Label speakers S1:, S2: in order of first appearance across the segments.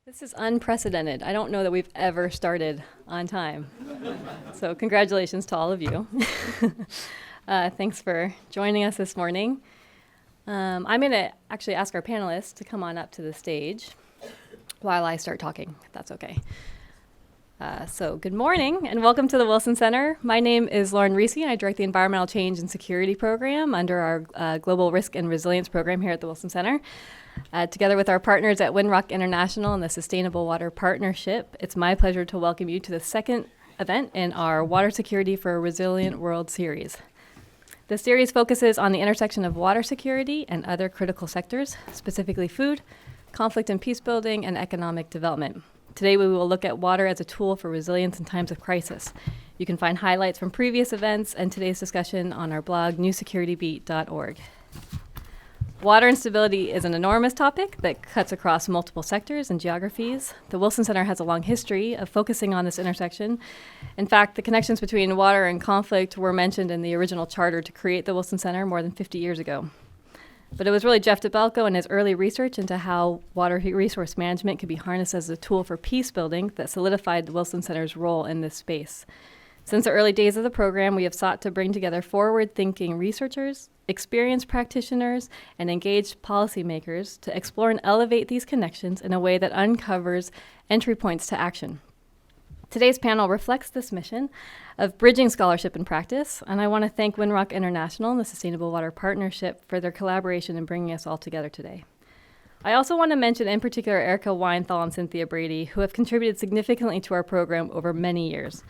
S1: This is unprecedented. I don't know that we've ever started on time. So congratulations to all of you. Thanks for joining us this morning. I'm going to actually ask our panelists to come on up to the stage while I start talking, if that's okay. So good morning and welcome to the Wilson Center. My name is Lauren Reese and I direct the Environmental Change and Security Program under our Global Risk and Resilience Program here at the Wilson Center. Together with our partners at Winrock International and the Sustainable Water Partnership, it's my pleasure to welcome you to the second event in our Water Security for a Resilient World series. The series focuses on the intersection of water security and other critical sectors, specifically food, conflict and peace building, and economic development. Today we will look at water as a tool for resilience in times of crisis. You can find highlights from previous events and today's discussion on our blog, newsecuritybeat.org. Water instability is an enormous topic that cuts across multiple sectors and geographies. The Wilson Center has a long history of focusing on this intersection. In fact, the connections between water and conflict were mentioned in the original charter to create the Wilson Center more than 50 years ago. But it was really Jeff DeBelko and his early research into how water resource management could be harnessed as a tool for peace building that solidified the Wilson Center's role in this space. Since the early days of the program, we have sought to bring together forward-thinking researchers, experienced practitioners, and engaged policymakers to explore and elevate these connections in a way that uncovers entry points to action. Today's panel reflects this mission of bridging scholarship and practice, and I want to thank Winrock International and the Sustainable Water Partnership for their collaboration in bringing us all together today. I also want to mention in particular Erica Weinthal and Cynthia Brady, who have contributed significantly to our program over many years.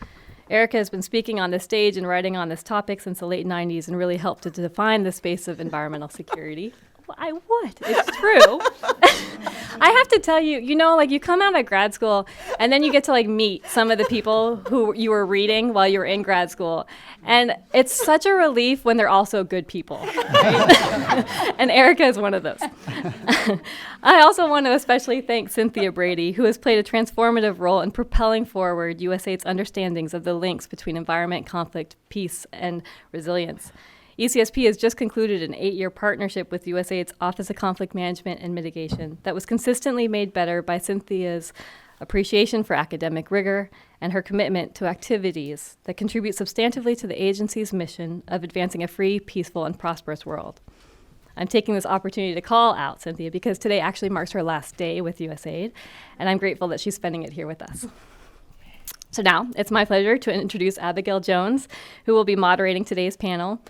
S1: Erica has been speaking on this stage and writing on this topic since the late 90s and really helped to define the space of environmental security. Well, I would. It's true. I have to tell you, you come out of grad school and then you get to meet some of the people who you were reading while you were in grad school. And it's such a relief when they're also good people, right? And Erica is one of those. I also want to especially thank Cynthia Brady, who has played a transformative role in propelling forward USAID's understandings of the links between environment, conflict, peace, and resilience. ECSP has just concluded an 8-year partnership with USAID's Office of Conflict Management and Mitigation that was consistently made better by Cynthia's appreciation for academic rigor and her commitment to activities that contribute substantively to the agency's mission of advancing a free, peaceful, and prosperous world. I'm taking this opportunity to call out Cynthia because today actually marks her last day with USAID, and I'm grateful that she's spending it here with us. So now, it's my pleasure to introduce Abigail Jones, who will be moderating today's panel.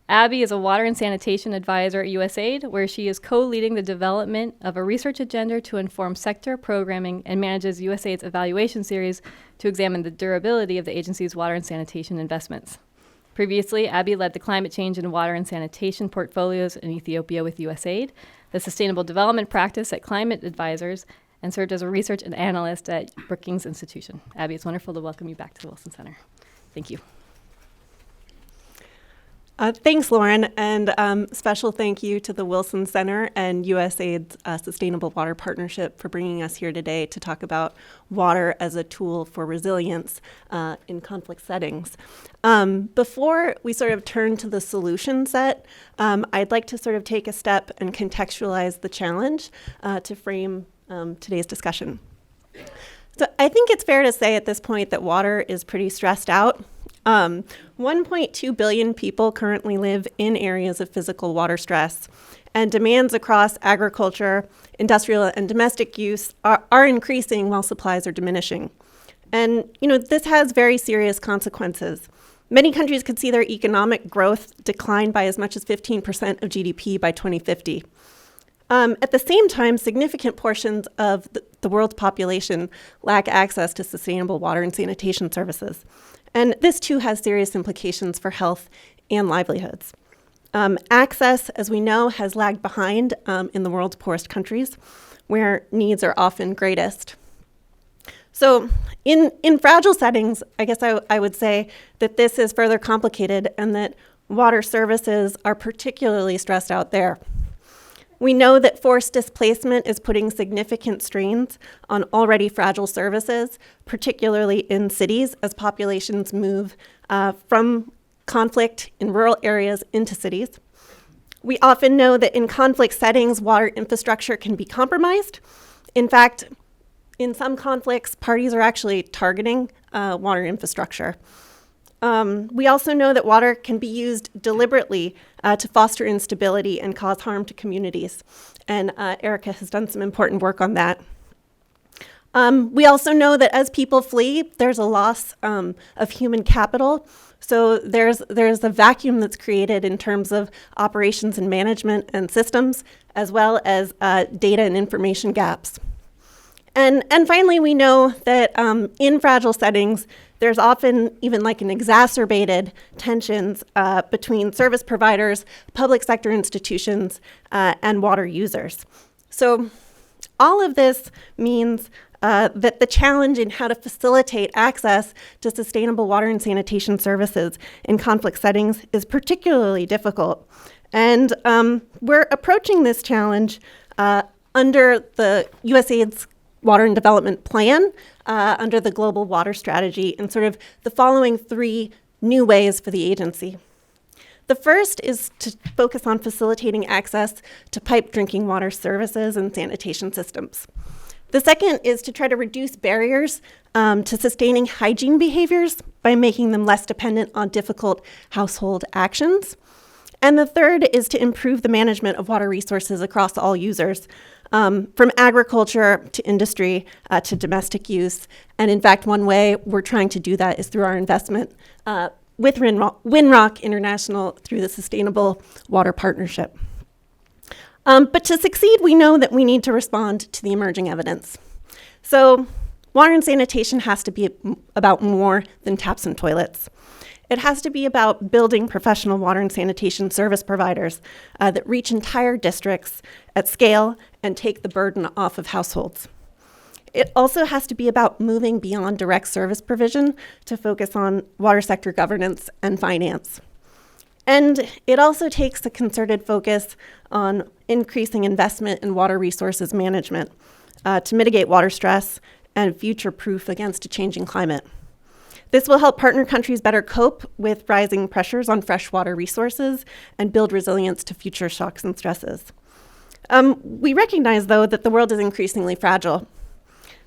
S1: Abby is a water and sanitation advisor at USAID, where she is co-leading the development of a research agenda to inform sector programming and manages USAID's evaluation series to examine the durability of the agency's water and sanitation investments. Previously, Abby led the climate change and water and sanitation portfolios in Ethiopia with USAID, the sustainable development practice at Climate Advisors, and served as a research and analyst at Brookings Institution. Abby, it's wonderful to welcome you back to the Wilson Center. Thank you.
S2: Thanks, Lauren, and special thank you to the Wilson Center and USAID's Sustainable Water Partnership for bringing us here today to talk about water as a tool for resilience in conflict settings. Before we sort of turn to the solution set, I'd like to sort of take a step and contextualize the challenge to frame today's discussion. So I think it's fair to say at this point that water is pretty stressed out. 1.2 billion people currently live in areas of physical water stress, and demands across agriculture, industrial, and domestic use are increasing while supplies are diminishing. And, this has very serious consequences. Many countries could see their economic growth decline by as much as 15% of GDP by 2050. At the same time, significant portions of the world's population lack access to sustainable water and sanitation services. And this, too, has serious implications for health and livelihoods. Access, as we know, has lagged behind in the world's poorest countries, where needs are often greatest. So in fragile settings, I guess I would say that this is further complicated and that water services are particularly stressed out there. We know that forced displacement is putting significant strains on already fragile services, particularly in cities as populations move from conflict in rural areas into cities. We often know that in conflict settings, water infrastructure can be compromised. In fact, In some conflicts, parties are actually targeting water infrastructure. We also know that water can be used deliberately to foster instability and cause harm to communities. And Erica has done some important work on that. We also know that as people flee, there's a loss of human capital. So there's a vacuum that's created in terms of operations and management and systems, as well as data and information gaps. And finally, we know that in fragile settings, there's often even like an exacerbated tensions between service providers, public sector institutions, and water users. So all of this means that the challenge in how to facilitate access to sustainable water and sanitation services in conflict settings is particularly difficult. And we're approaching this challenge under the USAID's Water and Development Plan, under the Global Water Strategy, in sort of the following 3 new ways for the agency. The first is to focus on facilitating access to piped drinking water services and sanitation systems. The second is to try to reduce barriers to sustaining hygiene behaviors by making them less dependent on difficult household actions. And the third is to improve the management of water resources across all users, from agriculture to industry to domestic use. And in fact, one way we're trying to do that is through our investment with Winrock International through the Sustainable Water Partnership. But to succeed, we know that we need to respond to the emerging evidence. So water and sanitation has to be about more than taps and toilets. It has to be about building professional water and sanitation service providers that reach entire districts at scale and take the burden off of households. It also has to be about moving beyond direct service provision to focus on water sector governance and finance. And it also takes a concerted focus on increasing investment in water resources management to mitigate water stress and future-proof against a changing climate. This will help partner countries better cope with rising pressures on freshwater resources and build resilience to future shocks and stresses. We recognize, though, that the world is increasingly fragile.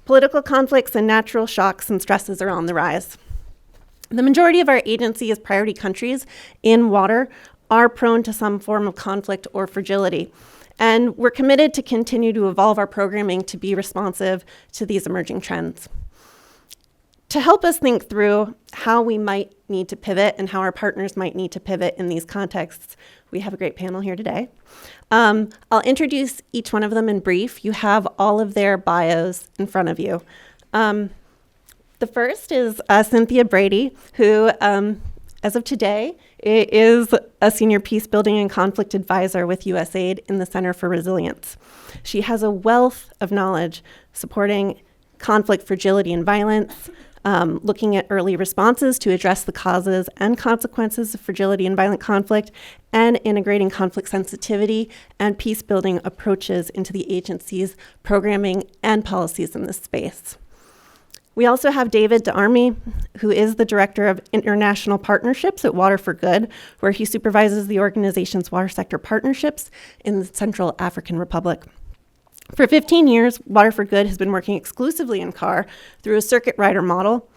S2: Political conflicts and natural shocks and stresses are on the rise. The majority of our agency's priority countries in water are prone to some form of conflict or fragility. And we're committed to continue to evolve our programming to be responsive to these emerging trends. To help us think through how we might need to pivot and how our partners might need to pivot in these contexts, we have a great panel here today. I'll introduce each one of them in brief. You have all of their bios in front of you. The first is Cynthia Brady, who, as of today, is a senior peace building and conflict advisor with USAID in the Center for Resilience. She has a wealth of knowledge supporting conflict, fragility, and violence, looking at early responses to address the causes and consequences of fragility and violent conflict, and integrating conflict sensitivity and peace-building approaches into the agency's programming and policies in this space. We also have David DeArmy, who is the Director of International Partnerships at Water for Good, where he supervises the organization's water sector partnerships in the Central African Republic. For 15 years, Water for Good has been working exclusively in CAR through a circuit rider model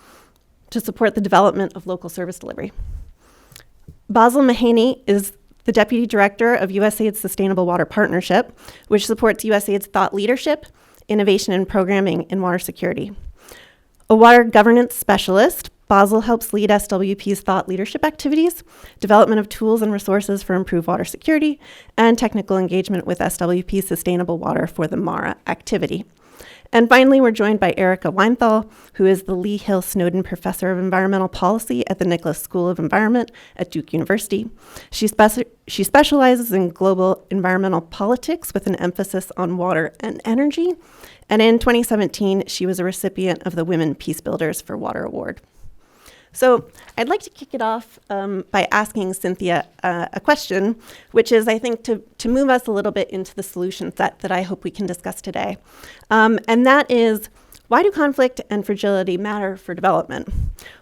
S2: to support the development of local service delivery. Basil Mahaney is the Deputy Director of USAID's Sustainable Water Partnership, which supports USAID's thought leadership, innovation, and programming in water security. A water governance specialist, Basil helps lead SWP's thought leadership activities, development of tools and resources for improved water security, and technical engagement with SWP's Sustainable Water for the MARA activity. And finally, we're joined by Erica Weinthal, who is the Lee Hill Snowden Professor of Environmental Policy at the Nicholas School of Environment at Duke University. She specializes in global environmental politics with an emphasis on water and energy. And in 2017, she was a recipient of the Women Peace Builders for Water Award. So I'd like to kick it off by asking Cynthia a question, which is, I think, to move us a little bit into the solution set that I hope we can discuss today. And that is, why do conflict and fragility matter for development?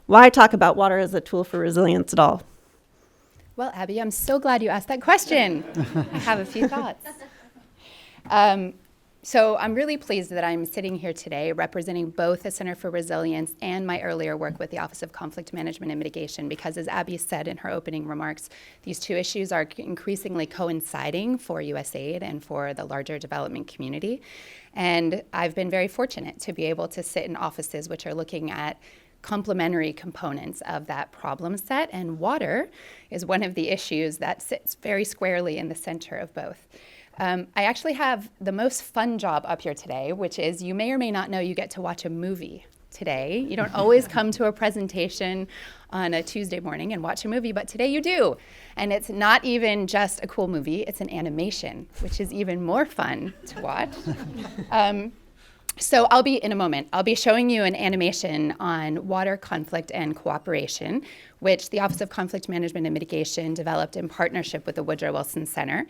S2: Why talk about water as a tool for resilience at all?
S3: Well, Abby, I'm so glad you asked that question. I have a few thoughts. So I'm really pleased that I'm sitting here today representing both the Center for Resilience and my earlier work with the Office of Conflict Management and Mitigation, because as Abby said in her opening remarks, these two issues are increasingly coinciding for USAID and for the larger development community. And I've been very fortunate to be able to sit in offices which are looking at complementary components of that problem set, and water is one of the issues that sits very squarely in the center of both. I actually have the most fun job up here today, which is you may or may not know you get to watch a movie today. You don't always come to a presentation on a Tuesday morning and watch a movie, but today you do. And it's not even just a cool movie, it's an animation, which is even more fun to watch. So in a moment, I'll be showing you an animation on water conflict and cooperation, which the Office of Conflict Management and Mitigation developed in partnership with the Woodrow Wilson Center.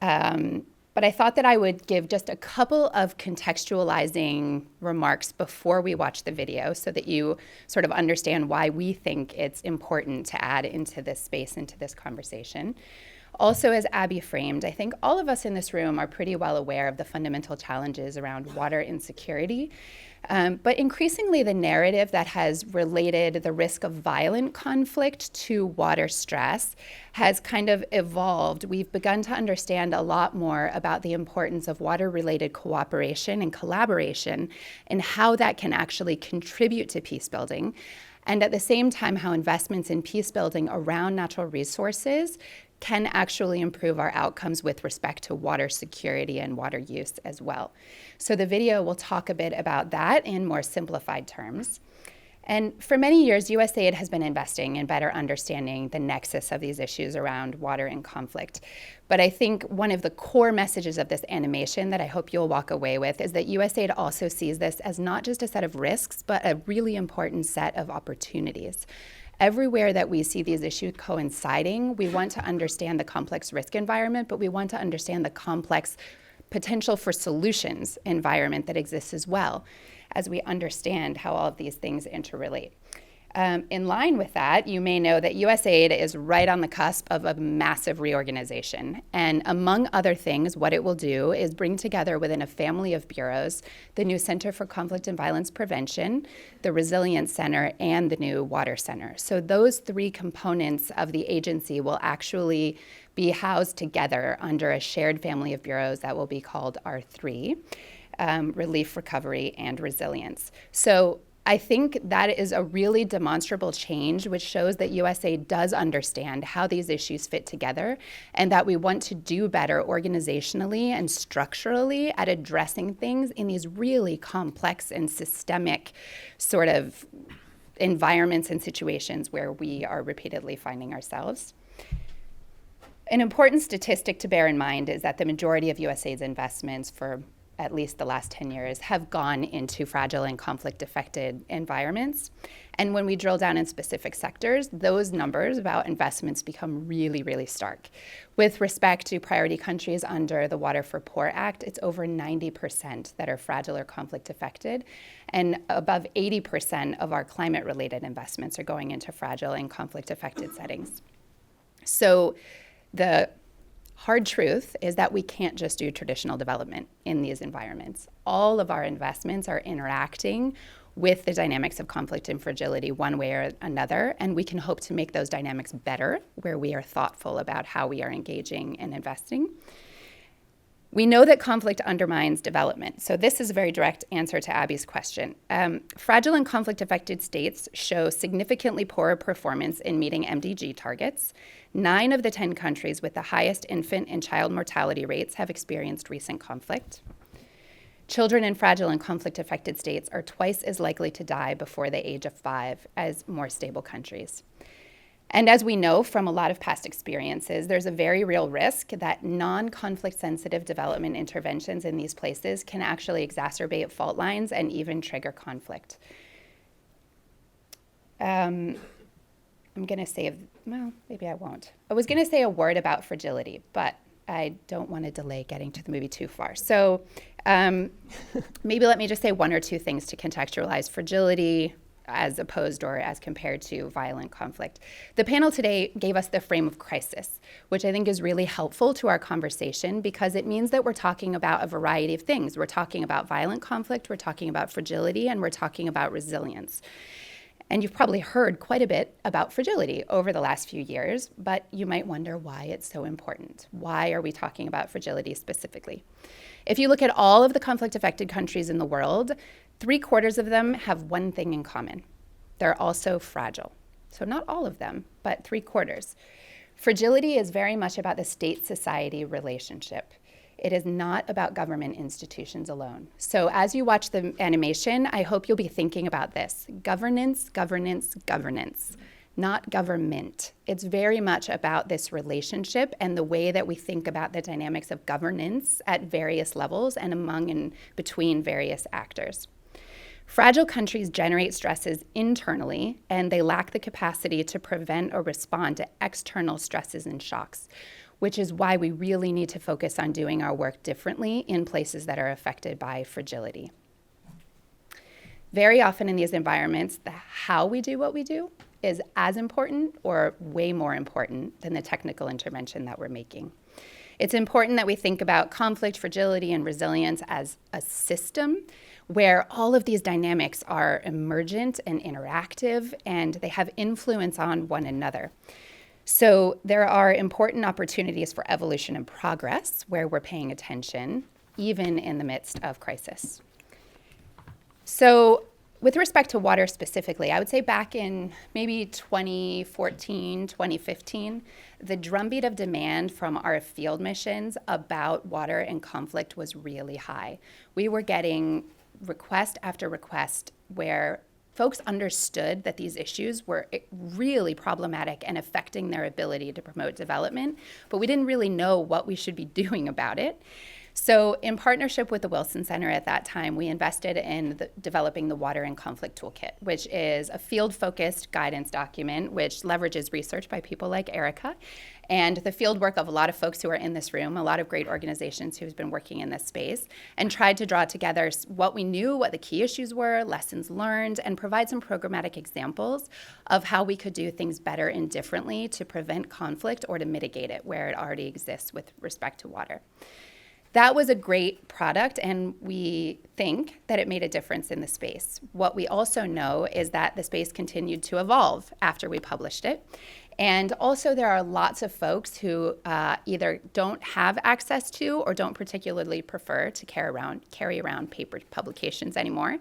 S3: But I thought that I would give just a couple of contextualizing remarks before we watch the video so that you sort of understand why we think it's important to add into this space, into this conversation. Also, as Abby framed, I think all of us in this room are pretty well aware of the fundamental challenges around water insecurity. But increasingly, the narrative that has related the risk of violent conflict to water stress has kind of evolved. We've begun to understand a lot more about the importance of water-related cooperation and collaboration and how that can actually contribute to peace building. And at the same time, how investments in peace building around natural resources can actually improve our outcomes with respect to water security and water use as well. So the video will talk a bit about that in more simplified terms. And for many years, USAID has been investing in better understanding the nexus of these issues around water and conflict. But I think one of the core messages of this animation that I hope you'll walk away with is that USAID also sees this as not just a set of risks, but a really important set of opportunities. Everywhere that we see these issues coinciding, we want to understand the complex risk environment, but we want to understand the complex potential for solutions environment that exists as well, as we understand how all of these things interrelate. In line with that, you may know that USAID is right on the cusp of a massive reorganization. And among other things, what it will do is bring together within a family of bureaus the new Center for Conflict and Violence Prevention, the Resilience Center, and the new Water Center. So those three components of the agency will actually be housed together under a shared family of bureaus that will be called R3, Relief, Recovery, and Resilience. So I think that is a really demonstrable change, which shows that USAID does understand how these issues fit together and that we want to do better organizationally and structurally at addressing things in these really complex and systemic sort of environments and situations where we are repeatedly finding ourselves. An important statistic to bear in mind is that the majority of USAID's investments for at least the last 10 years, have gone into fragile and conflict-affected environments. And when we drill down in specific sectors, those numbers about investments become really, really stark. With respect to priority countries under the Water for Poor Act, it's over 90% that are fragile or conflict-affected, and above 80% of our climate-related investments are going into fragile and conflict-affected settings. So the hard truth is that we can't just do traditional development in these environments. All of our investments are interacting with the dynamics of conflict and fragility one way or another, and we can hope to make those dynamics better where we are thoughtful about how we are engaging and investing. We know that conflict undermines development. So this is a very direct answer to Abby's question. Fragile and conflict-affected states show significantly poorer performance in meeting MDG targets. 9 of the 10 countries with the highest infant and child mortality rates have experienced recent conflict. Children in fragile and conflict-affected states are twice as likely to die before the age of 5 as more stable countries. And as we know from a lot of past experiences, there's a very real risk that non-conflict sensitive development interventions in these places can actually exacerbate fault lines and even trigger conflict. I'm going to say, well, maybe I won't. I was going to say a word about fragility, but I don't want to delay getting to the movie too far. So maybe let me just say one or two things to contextualize fragility, as opposed or as compared to violent conflict. The panel today gave us the frame of crisis, which I think is really helpful to our conversation because it means that we're talking about a variety of things. We're talking about violent conflict, we're talking about fragility, and we're talking about resilience. And you've probably heard quite a bit about fragility over the last few years, but you might wonder why it's so important. Why are we talking about fragility specifically? If you look at all of the conflict-affected countries in the world, 3/4 of them have one thing in common. They're also fragile. So not all of them, but 3/4. Fragility is very much about the state-society relationship. It is not about government institutions alone. So as you watch the animation, I hope you'll be thinking about this. Governance, governance, governance, not government. It's very much about this relationship and the way that we think about the dynamics of governance at various levels and among and between various actors. Fragile countries generate stresses internally, and they lack the capacity to prevent or respond to external stresses and shocks, which is why we really need to focus on doing our work differently in places that are affected by fragility. Very often in these environments, the how we do what we do is as important or way more important than the technical intervention that we're making. It's important that we think about conflict, fragility, and resilience as a system where all of these dynamics are emergent and interactive, and they have influence on one another. So there are important opportunities for evolution and progress where we're paying attention, even in the midst of crisis. So with respect to water specifically, I would say back in maybe 2014, 2015, the drumbeat of demand from our field missions about water and conflict was really high. We were getting request after request where folks understood that these issues were really problematic and affecting their ability to promote development, but we didn't really know what we should be doing about it. So in partnership with the Wilson Center at that time, we invested in developing the Water and Conflict Toolkit, which is a field-focused guidance document which leverages research by people like Erica and the field work of a lot of folks who are in this room, a lot of great organizations who've been working in this space, and tried to draw together what we knew, what the key issues were, lessons learned, and provide some programmatic examples of how we could do things better and differently to prevent conflict or to mitigate it where it already exists with respect to water. That was a great product, and we think that it made a difference in the space. What we also know is that the space continued to evolve after we published it. And also there are lots of folks who either don't have access to or don't particularly prefer to carry around paper publications anymore.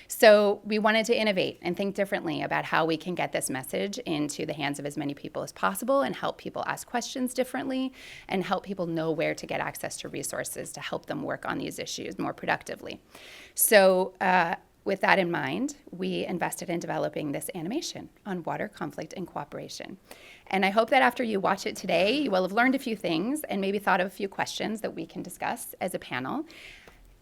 S3: So we wanted to innovate and think differently about how we can get this message into the hands of as many people as possible and help people ask questions differently and help people know where to get access to resources to help them work on these issues more productively. So with that in mind, we invested in developing this animation on water, conflict, and cooperation. And I hope that after you watch it today, you will have learned a few things and maybe thought of a few questions that we can discuss as a panel.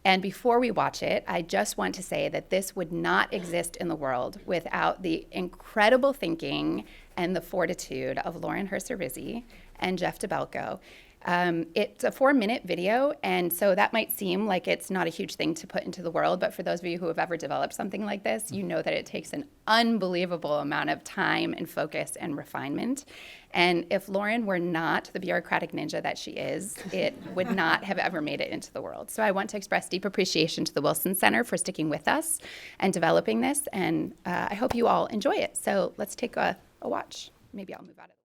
S3: And before we watch it, I just want to say that this would not exist in the world without the incredible thinking and the fortitude of Lauren Herser-Rizzi and Jeff DeBelco. It's a 4-minute video, and so that might seem like it's not a huge thing to put into the world, but for those of you who have ever developed something like this, you know that it takes an unbelievable amount of time and focus and refinement. And if Lauren were not the bureaucratic ninja that she is, it would not have ever made it into the world. So I want to express deep appreciation to the Wilson Center for sticking with us and developing this, and I hope you all enjoy it. So let's take a watch. Maybe I'll move out of it.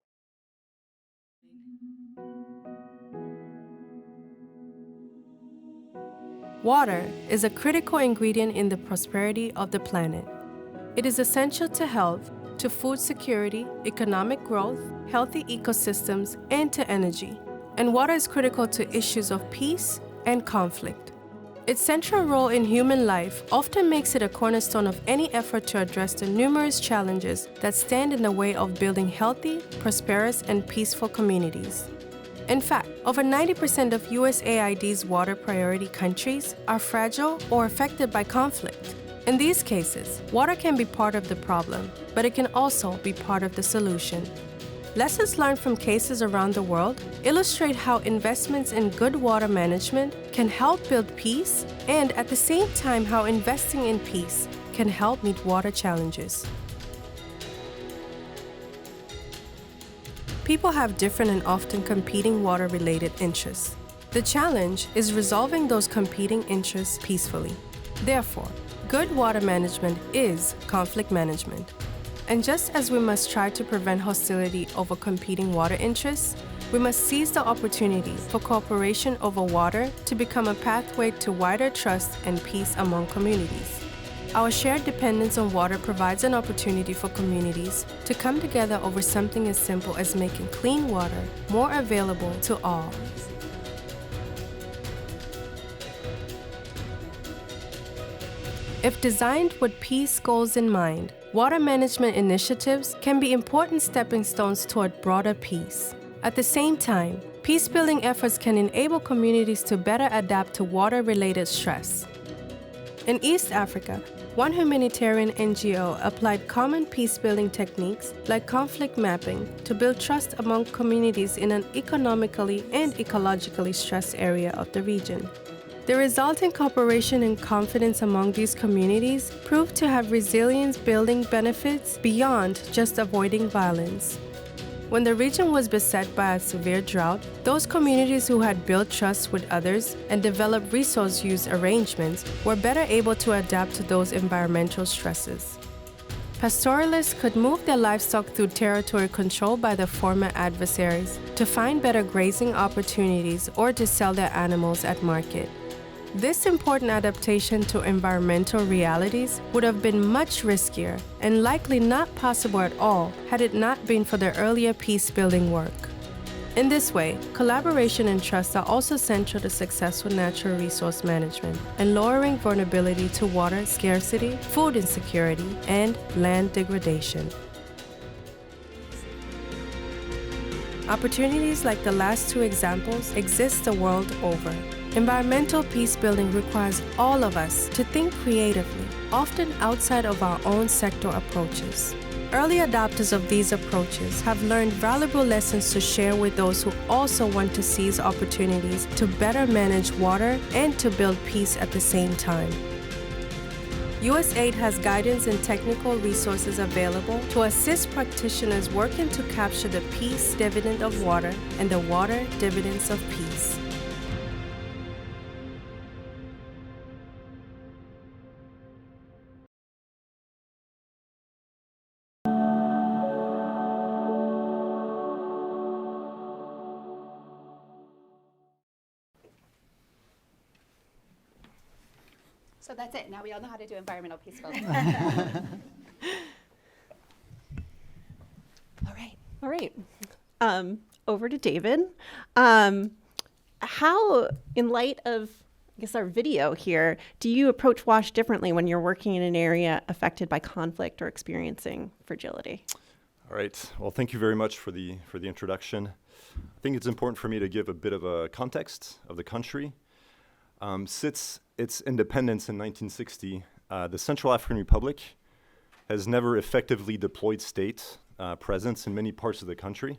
S4: Water is a critical ingredient in the prosperity of the planet. It is essential to health, to food security, economic growth, healthy ecosystems, and to energy. And water is critical to issues of peace and conflict. Its central role in human life often makes it a cornerstone of any effort to address the numerous challenges that stand in the way of building healthy, prosperous, and peaceful communities. In fact, over 90% of USAID's water priority countries are fragile or affected by conflict. In these cases, water can be part of the problem, but it can also be part of the solution. Lessons learned from cases around the world illustrate how investments in good water management can help build peace, and at the same time how investing in peace can help meet water challenges. People have different and often competing water-related interests. The challenge is resolving those competing interests peacefully. Therefore, good water management is conflict management. And just as we must try to prevent hostility over competing water interests, we must seize the opportunity for cooperation over water to become a pathway to wider trust and peace among communities. Our shared dependence on water provides an opportunity for communities to come together over something as simple as making clean water more available to all. If designed with peace goals in mind, water management initiatives can be important stepping stones toward broader peace. At the same time, peace-building efforts can enable communities to better adapt to water-related stress. In East Africa, one humanitarian NGO applied common peace-building techniques like conflict mapping to build trust among communities in an economically and ecologically stressed area of the region. The resulting cooperation and confidence among these communities proved to have resilience-building benefits beyond just avoiding violence. When the region was beset by a severe drought, those communities who had built trust with others and developed resource use arrangements were better able to adapt to those environmental stresses. Pastoralists could move their livestock through territory controlled by their former adversaries to find better grazing opportunities or to sell their animals at market. This important adaptation to environmental realities would have been much riskier and likely not possible at all had it not been for the earlier peace-building work. In this way, collaboration and trust are also central to successful natural resource management and lowering vulnerability to water scarcity, food insecurity, and land degradation. Opportunities like the last two examples exist the world over. Environmental peace-building requires all of us to think creatively, often outside of our own sector approaches. Early adopters of these approaches have learned valuable lessons to share with those who also want to seize opportunities to better manage water and to build peace at the same time. USAID has guidance and technical resources available to assist practitioners working to capture the peace dividend of water and the water dividends of peace.
S3: So that's it. Now we all know how to do environmental peace building. All right.
S2: All right. Over to David. How, in light of, I guess, our video here, do you approach WASH differently when you're working in an area affected by conflict or experiencing fragility?
S5: All right. Well, thank you very much for the introduction. I think it's important for me to give a bit of a context of the country. Since its independence in 1960, the Central African Republic has never effectively deployed state presence in many parts of the country,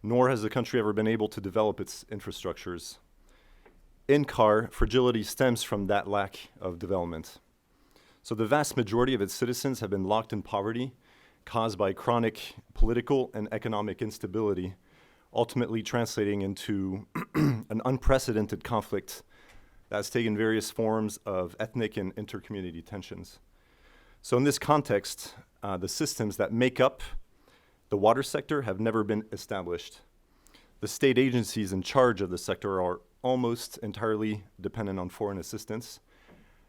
S5: nor has the country ever been able to develop its infrastructures. In CAR, fragility stems from that lack of development. So the vast majority of its citizens have been locked in poverty caused by chronic political and economic instability, ultimately translating into an unprecedented conflict that's taken various forms of ethnic and intercommunity tensions. So in this context, the systems that make up the water sector have never been established. The state agencies in charge of the sector are almost entirely dependent on foreign assistance.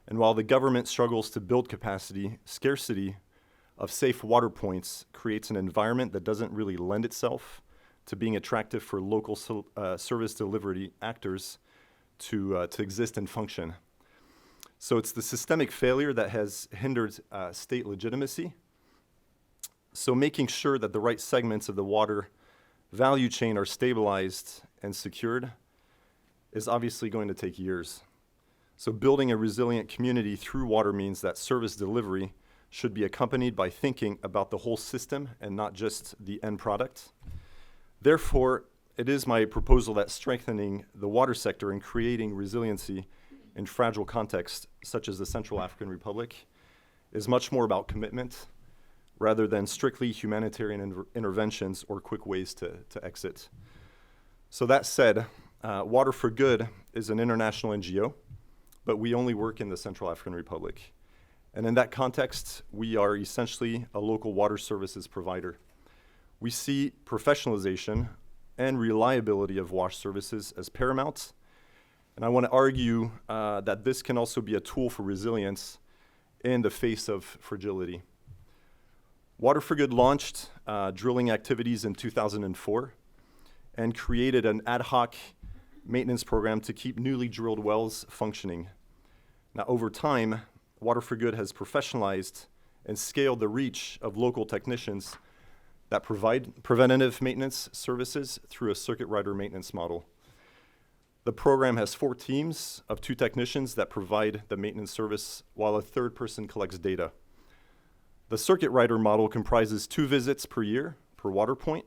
S5: And while the government struggles to build capacity, scarcity of safe water points creates an environment that doesn't really lend itself to being attractive for local service delivery actors to exist and function. So it's the systemic failure that has hindered state legitimacy. So making sure that the right segments of the water value chain are stabilized and secured is obviously going to take years. So building a resilient community through water means that service delivery should be accompanied by thinking about the whole system and not just the end product. Therefore, it is my proposal that strengthening the water sector and creating resiliency in fragile contexts such as the Central African Republic is much more about commitment rather than strictly humanitarian interventions or quick ways to exit. So that said, Water for Good is an international NGO, but we only work in the Central African Republic. And in that context, we are essentially a local water services provider. We see professionalization and reliability of wash services as paramount. And I want to argue that this can also be a tool for resilience in the face of fragility. Water for Good launched drilling activities in 2004 and created an ad hoc maintenance program to keep newly drilled wells functioning. Now, over time, Water for Good has professionalized and scaled the reach of local technicians that provide preventative maintenance services through a circuit rider maintenance model. The program has 4 teams of 2 technicians that provide the maintenance service while a third person collects data. The circuit rider model comprises 2 visits per year per water point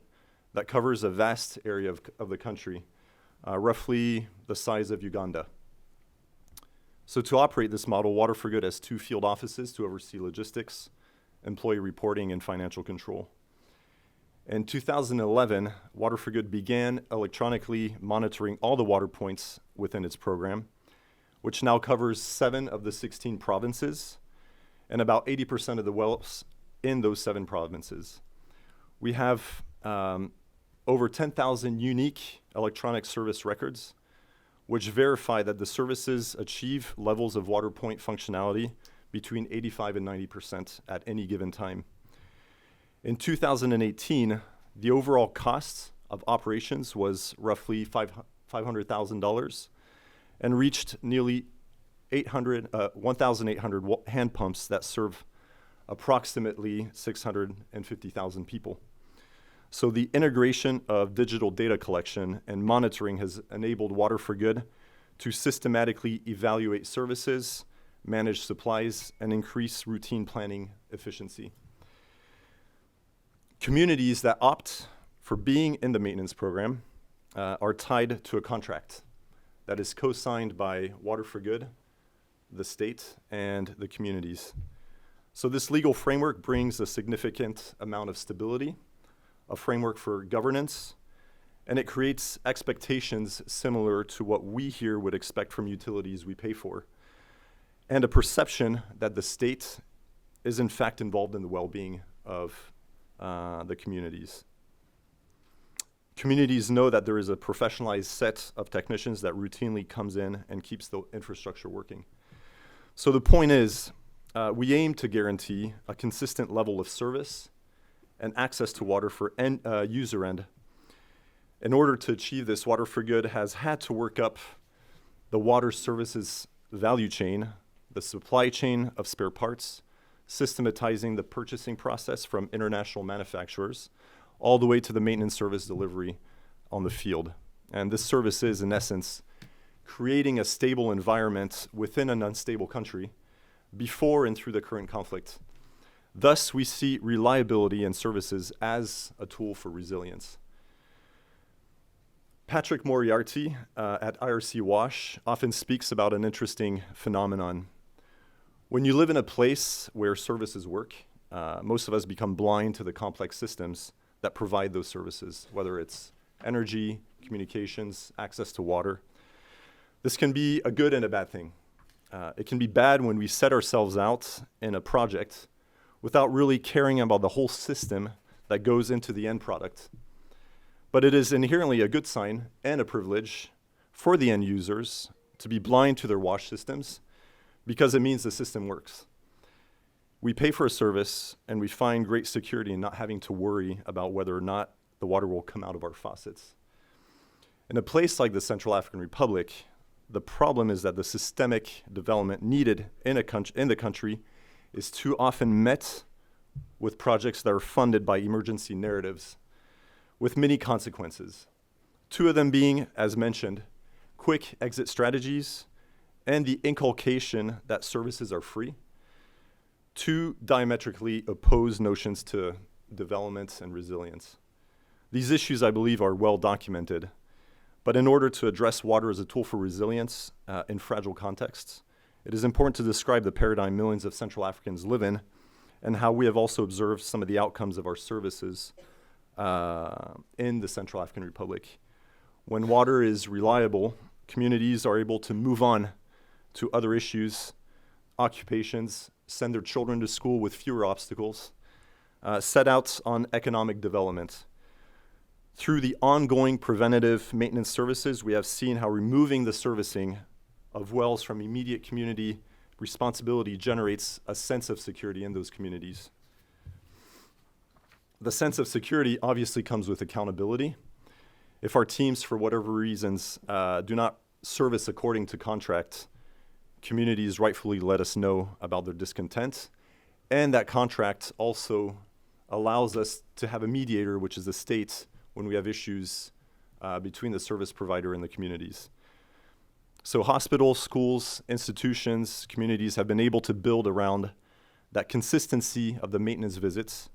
S5: that covers a vast area of the country, roughly the size of Uganda. So to operate this model, Water for Good has 2 field offices to oversee logistics, employee reporting, and financial control. In 2011, Water for Good began electronically monitoring all the water points within its program, which now covers 7 of the 16 provinces and about 80% of the wells in those 7 provinces. We have over 10,000 unique electronic service records, which verify that the services achieve levels of water point functionality between 85 and 90% at any given time. In 2018, the overall cost of operations was roughly $500,000 and reached nearly 1,800 hand pumps that serve approximately 650,000 people. So the integration of digital data collection and monitoring has enabled Water for Good to systematically evaluate services, manage supplies, and increase routine planning efficiency. Communities that opt for being in the maintenance program are tied to a contract that is co-signed by Water for Good, the state, and the communities. So this legal framework brings a significant amount of stability, a framework for governance, and it creates expectations similar to what we here would expect from utilities we pay for, and a perception that the state is in fact involved in the well-being of the communities. Communities know that there is a professionalized set of technicians that routinely comes in and keeps the infrastructure working. So the point is, we aim to guarantee a consistent level of service and access to water for user end. In order to achieve this, Water for Good has had to work up the water services value chain, the supply chain of spare parts, systematizing the purchasing process from international manufacturers, all the way to the maintenance service delivery on the field. And this service is, in essence, creating a stable environment within an unstable country before and through the current conflict. Thus, we see reliability in services as a tool for resilience. Patrick Moriarty at IRC WASH often speaks about an interesting phenomenon. When you live in a place where services work, most of us become blind to the complex systems that provide those services, whether it's energy, communications, access to water. This can be a good and a bad thing. It can be bad when we set ourselves out in a project without really caring about the whole system that goes into the end product. But it is inherently a good sign and a privilege for the end users to be blind to their wash systems, because it means the system works. We pay for a service and we find great security in not having to worry about whether or not the water will come out of our faucets. In a place like the Central African Republic, the problem is that the systemic development needed in the country is too often met with projects that are funded by emergency narratives with many consequences. 2 of them being, as mentioned, quick exit strategies and the inculcation that services are free. 2 diametrically opposed notions to development and resilience. These issues, I believe, are well documented, but in order to address water as a tool for resilience in fragile contexts, it is important to describe the paradigm millions of Central Africans live in and how we have also observed some of the outcomes of our services in the Central African Republic. When water is reliable, communities are able to move on to other issues, occupations, send their children to school with fewer obstacles, set out on economic development. Through the ongoing preventative maintenance services, we have seen how removing the servicing of wells from immediate community responsibility generates a sense of security in those communities. The sense of security obviously comes with accountability. If our teams, for whatever reasons, do not service according to contract, communities rightfully let us know about their discontent, and that contract also allows us to have a mediator, which is the state, when we have issues between the service provider and the communities. So hospitals, schools, institutions, communities have been able to build around that consistency of the maintenance visits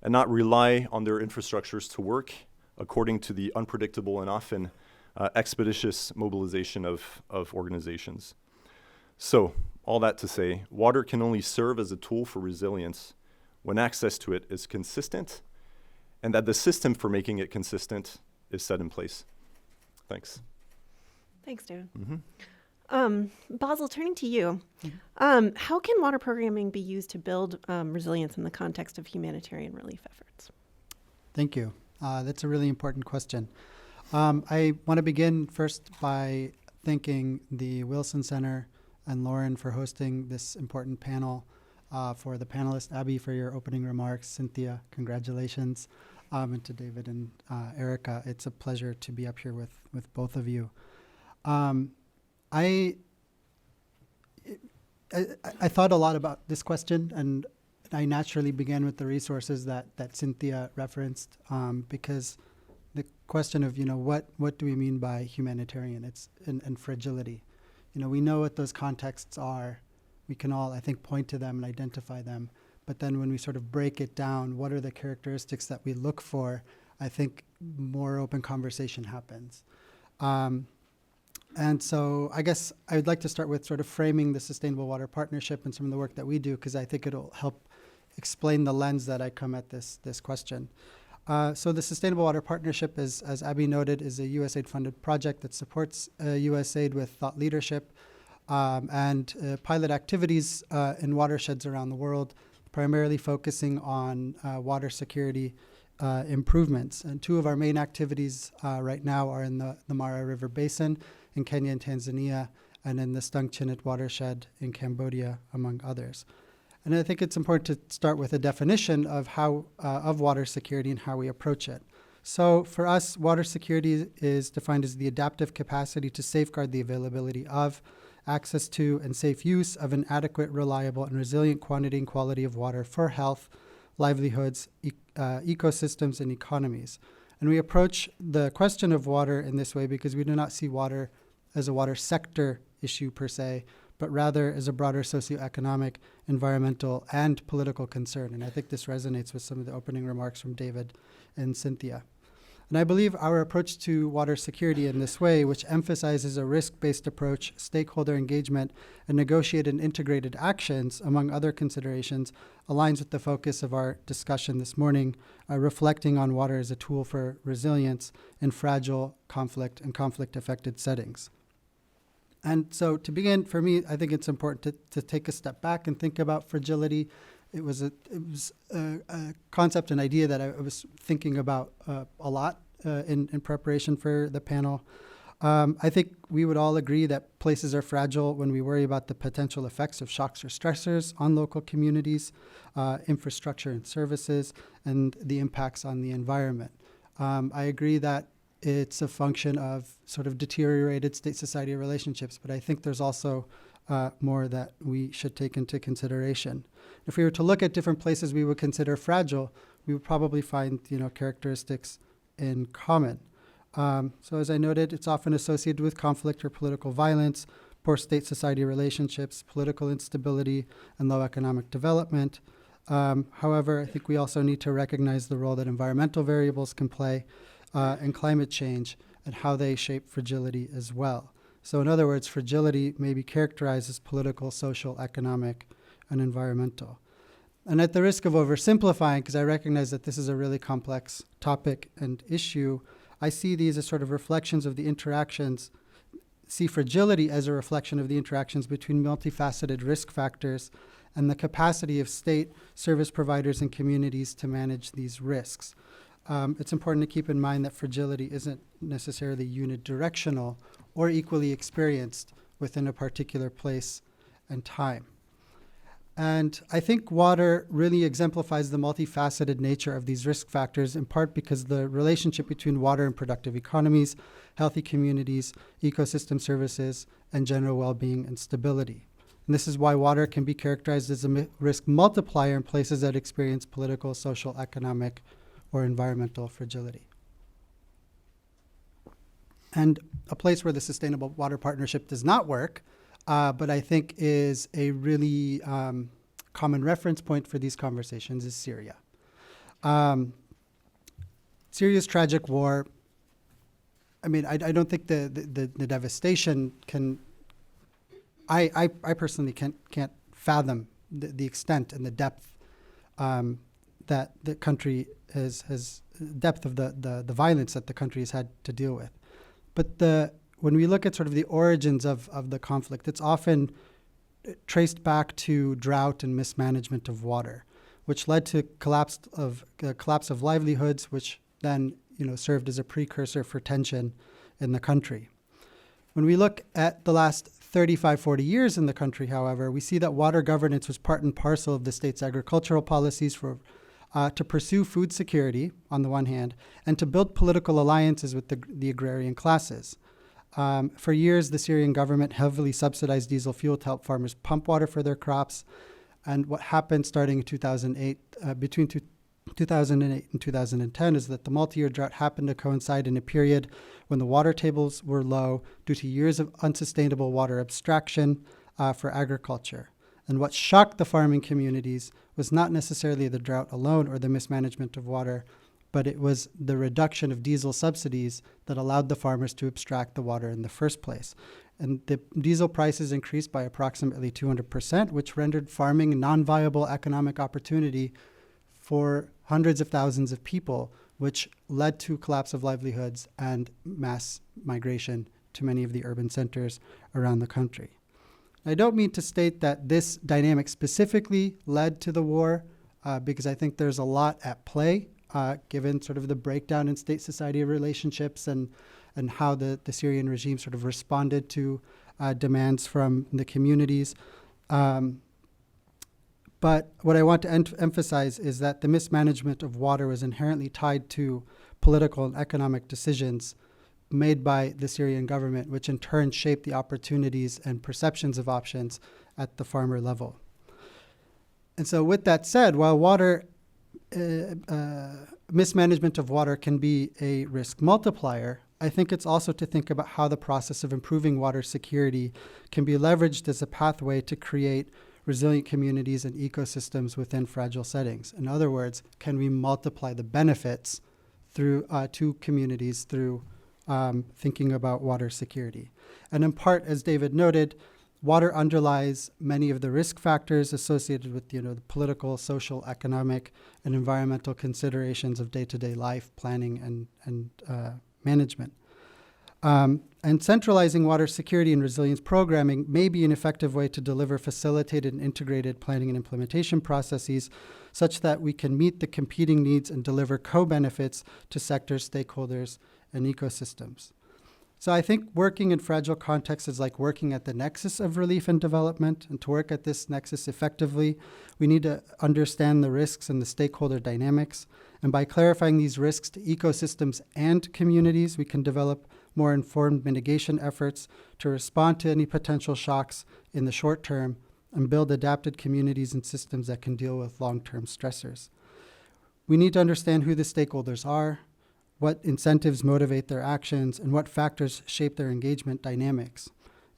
S5: and not rely on their infrastructures to work according to the unpredictable and often expeditious mobilization of organizations. So, all that to say, water can only serve as a tool for resilience when access to it is consistent and that the system for making it consistent is set in place. Thanks.
S2: Thanks, David.
S5: Mm-hmm.
S2: Basil, turning to you, how can water programming be used to build resilience in the context of humanitarian relief efforts?
S6: Thank you. That's a really important question. I want to begin first by thanking the Wilson Center and Lauren for hosting this important panel. For the panelists, Abby, for your opening remarks, Cynthia, congratulations, and to David and Erica. It's a pleasure to be up here with both of you. I thought a lot about this question, and I naturally began with the resources that Cynthia referenced, because the question of, what do we mean by humanitarian? It's and fragility. We know what those contexts are. We can all, I think, point to them and identify them. But then when we sort of break it down, what are the characteristics that we look for? I think more open conversation happens. And so I guess I would like to start with sort of framing the Sustainable Water Partnership and some of the work that we do, because I think it'll help explain the lens that I come at this question. So the Sustainable Water Partnership, as Abby noted, is a USAID-funded project that supports USAID with thought leadership and pilot activities in watersheds around the world, primarily focusing on water security improvements. And two of our main activities right now are in the Mara River Basin in Kenya and Tanzania, and in the Stung Chinit watershed in Cambodia, among others. And I think it's important to start with a definition of of water security and how we approach it. So for us, water security is defined as the adaptive capacity to safeguard the availability of, access to, and safe use of an adequate, reliable, and resilient quantity and quality of water for health, livelihoods, ecosystems, and economies. And we approach the question of water in this way because we do not see water as a water sector issue per se, but rather as a broader socioeconomic, environmental, and political concern. And I think this resonates with some of the opening remarks from David and Cynthia. And I believe our approach to water security in this way, which emphasizes a risk-based approach, stakeholder engagement, and negotiated and integrated actions, among other considerations, aligns with the focus of our discussion this morning, reflecting on water as a tool for resilience in fragile conflict and conflict-affected settings. And so to begin, for me, I think it's important to take a step back and think about fragility. It was a concept, an idea that I was thinking about a lot in preparation for the panel. I think we would all agree that places are fragile when we worry about the potential effects of shocks or stressors on local communities, infrastructure and services, and the impacts on the environment. I agree that it's a function of sort of deteriorated state-society relationships, but I think there's also more that we should take into consideration. If we were to look at different places we would consider fragile, we would probably find, characteristics in common. So as I noted, it's often associated with conflict or political violence, poor state-society relationships, political instability, and low economic development. However, I think we also need to recognize the role that environmental variables can play and climate change and how they shape fragility as well. So in other words, fragility may be characterized as political, social, economic, and environmental. And at the risk of oversimplifying, because I recognize that this is a really complex topic and issue, I see these as sort of reflections of the interactions, see fragility as a reflection of the interactions between multifaceted risk factors and the capacity of state, service providers, and communities to manage these risks. It's important to keep in mind that fragility isn't necessarily unidirectional or equally experienced within a particular place and time. And I think water really exemplifies the multifaceted nature of these risk factors, in part because the relationship between water and productive economies, healthy communities, ecosystem services, and general well-being and stability. And this is why water can be characterized as a risk multiplier in places that experience political, social, economic, or environmental fragility. And a place where the Sustainable Water Partnership does not work, but I think is a really common reference point for these conversations, is Syria. Syria's tragic war, I mean, I don't think the devastation can, I personally can't fathom the extent and the depth that the country has depth of the violence that the country has had to deal with. But when we look at sort of the origins of the conflict, it's often traced back to drought and mismanagement of water, which led to collapse of livelihoods, which then served as a precursor for tension in the country. When we look at the last 35, 40 years in the country, however, we see that water governance was part and parcel of the state's agricultural policies to pursue food security, on the one hand, and to build political alliances with the agrarian classes. For years, the Syrian government heavily subsidized diesel fuel to help farmers pump water for their crops. And what happened starting in 2008, between 2008 and 2010, is that the multi-year drought happened to coincide in a period when the water tables were low due to years of unsustainable water abstraction for agriculture. And what shocked the farming communities was not necessarily the drought alone or the mismanagement of water, but it was the reduction of diesel subsidies that allowed the farmers to abstract the water in the first place. And the diesel prices increased by approximately 200%, which rendered farming a non-viable economic opportunity for hundreds of thousands of people, which led to collapse of livelihoods and mass migration to many of the urban centers around the country. I don't mean to state that this dynamic specifically led to the war, because I think there's a lot at play, given sort of the breakdown in state-society relationships and how the Syrian regime sort of responded to demands from the communities. But what I want to emphasize is that the mismanagement of water was inherently tied to political and economic decisions made by the Syrian government, which in turn shaped the opportunities and perceptions of options at the farmer level. And so with that said, while mismanagement of water can be a risk multiplier, I think it's also to think about how the process of improving water security can be leveraged as a pathway to create resilient communities and ecosystems within fragile settings. In other words, can we multiply the benefits through to communities through thinking about water security? And in part, as David noted, water underlies many of the risk factors associated with the political, social, economic, and environmental considerations of day-to-day life, planning, and management. And centralizing water security and resilience programming may be an effective way to deliver facilitated and integrated planning and implementation processes such that we can meet the competing needs and deliver co-benefits to sectors, stakeholders, and ecosystems. So I think working in fragile contexts is like working at the nexus of relief and development. And to work at this nexus effectively, we need to understand the risks and the stakeholder dynamics. And by clarifying these risks to ecosystems and communities, we can develop more informed mitigation efforts to respond to any potential shocks in the short term and build adapted communities and systems that can deal with long-term stressors. We need to understand who the stakeholders are, what incentives motivate their actions, and what factors shape their engagement dynamics.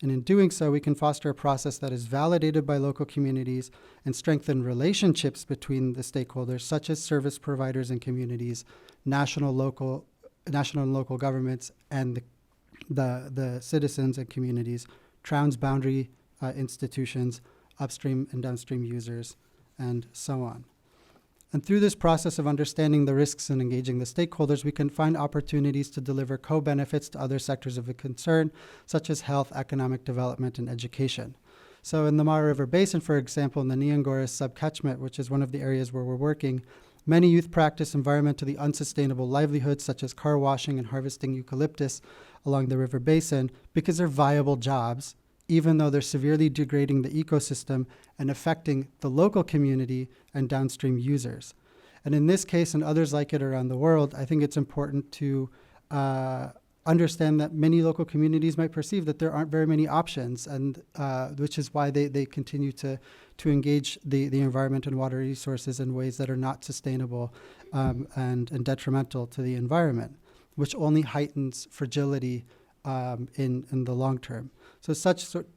S6: And in doing so, we can foster a process that is validated by local communities and strengthen relationships between the stakeholders, such as service providers and communities, national and local governments, and the the citizens and communities, transboundary institutions, upstream and downstream users, and so on. And through this process of understanding the risks and engaging the stakeholders, we can find opportunities to deliver co-benefits to other sectors of concern, such as health, economic development, and education. So in the Mara River Basin, for example, in the Nyangores subcatchment, which is one of the areas where we're working, many youth practice environmentally unsustainable livelihoods, such as car washing and harvesting eucalyptus along the river basin, because they're viable jobs, even though they're severely degrading the ecosystem and affecting the local community and downstream users. And in this case and others like it around the world, I think it's important to understand that many local communities might perceive that there aren't very many options, and which is why they continue to engage the environment and water resources in ways that are not sustainable and detrimental to the environment, which only heightens fragility in the long term. So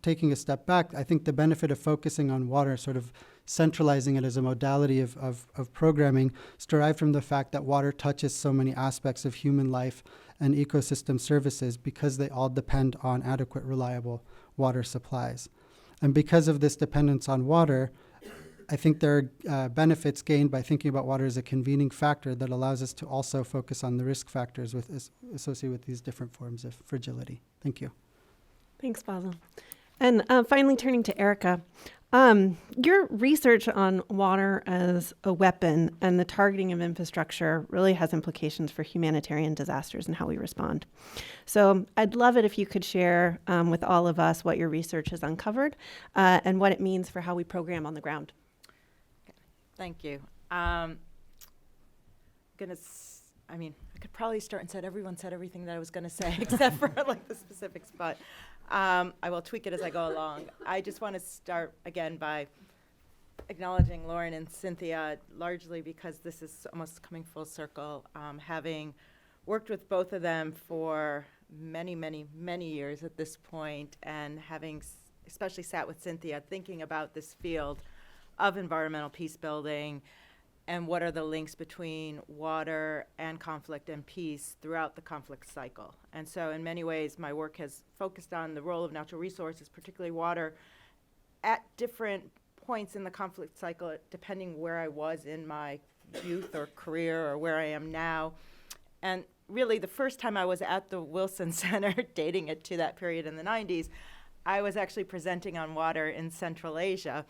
S6: taking a step back, I think the benefit of focusing on water, sort of centralizing it as a modality of programming, is derived from the fact that water touches so many aspects of human life and ecosystem services because they all depend on adequate, reliable water supplies. And because of this dependence on water, I think there are benefits gained by thinking about water as a convening factor that allows us to also focus on the risk factors associated with these different forms of fragility. Thank you.
S2: Thanks, Basil. And finally, turning to Erica, your research on water as a weapon and the targeting of infrastructure really has implications for humanitarian disasters and how we respond. So I'd love it if you could share with all of us what your research has uncovered and what it means for how we program on the ground.
S7: Thank you. I could probably start and said everyone said everything that I was going to say except for like the specifics, but I will tweak it as I go along. I just want to start again by acknowledging Lauren and Cynthia, largely because this is almost coming full circle. Having worked with both of them for many, many, many years at this point, and having especially sat with Cynthia thinking about this field of environmental peace building and what are the links between water and conflict and peace throughout the conflict cycle. And so in many ways, my work has focused on the role of natural resources, particularly water, at different points in the conflict cycle, depending where I was in my youth or career or where I am now. And really, the first time I was at the Wilson Center, dating it to that period in the 90s, I was actually presenting on water in Central Asia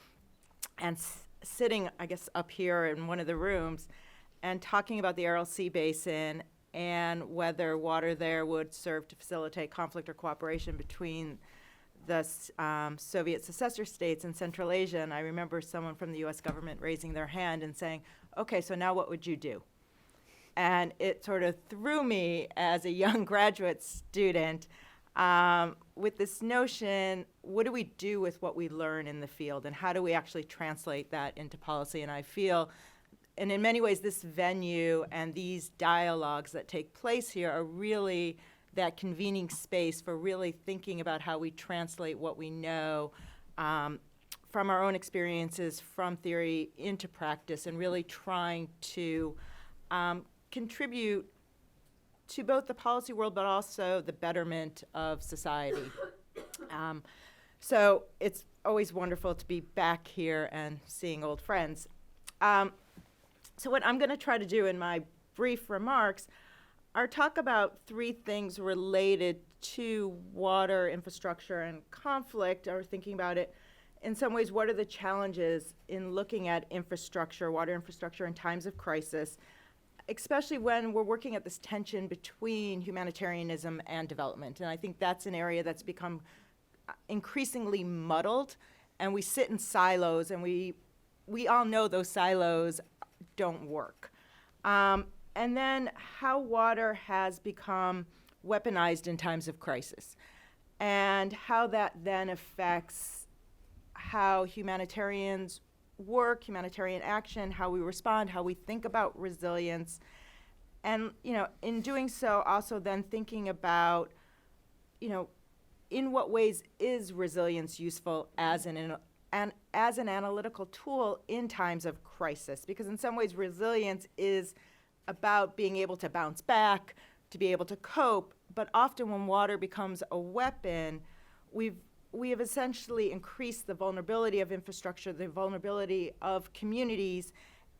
S7: and sitting, I guess, up here in one of the rooms and talking about the Aral Sea Basin and whether water there would serve to facilitate conflict or cooperation between the Soviet successor states in Central Asia. And I remember someone from the US government raising their hand and saying, okay, so now what would you do? And it sort of threw me as a young graduate student with this notion, what do we do with what we learn in the field, and how do we actually translate that into policy? And I feel, and in many ways, this venue and these dialogues that take place here are really that convening space for really thinking about how we translate what we know from our own experiences, from theory into practice, and really trying to contribute to both the policy world, but also the betterment of society. So it's always wonderful to be back here and seeing old friends. So what I'm going to try to do in my brief remarks are talk about three things related to water, infrastructure, and conflict, or thinking about it in some ways, what are the challenges in looking at infrastructure, water infrastructure in times of crisis, especially when we're working at this tension between humanitarianism and development. And I think that's an area that's become increasingly muddled, and we sit in silos, and we all know those silos don't work. And then how water has become weaponized in times of crisis, and how that then affects how humanitarians work, humanitarian action, how we respond, how we think about resilience. And, in doing so, also then thinking about, in what ways is resilience useful as an analytical tool in times of crisis? Because in some ways, resilience is about being able to bounce back, to be able to cope, but often when water becomes a weapon, we have essentially increased the vulnerability of infrastructure, the vulnerability of communities,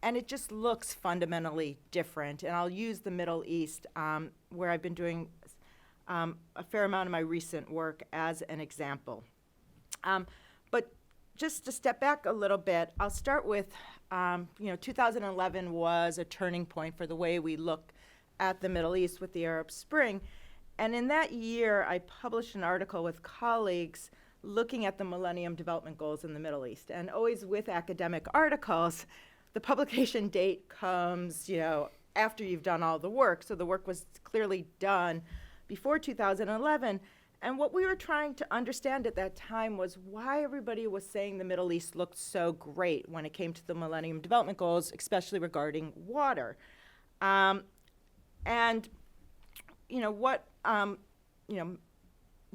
S7: and it just looks fundamentally different. And I'll use the Middle East, where I've been doing a fair amount of my recent work as an example. But just to step back a little bit, I'll start with, 2011 was a turning point for the way we look at the Middle East with the Arab Spring. And in that year, I published an article with colleagues looking at the Millennium Development Goals in the Middle East. And always with academic articles, the publication date comes, after you've done all the work. So the work was clearly done before 2011. And what we were trying to understand at that time was why everybody was saying the Middle East looked so great when it came to the Millennium Development Goals, especially regarding water.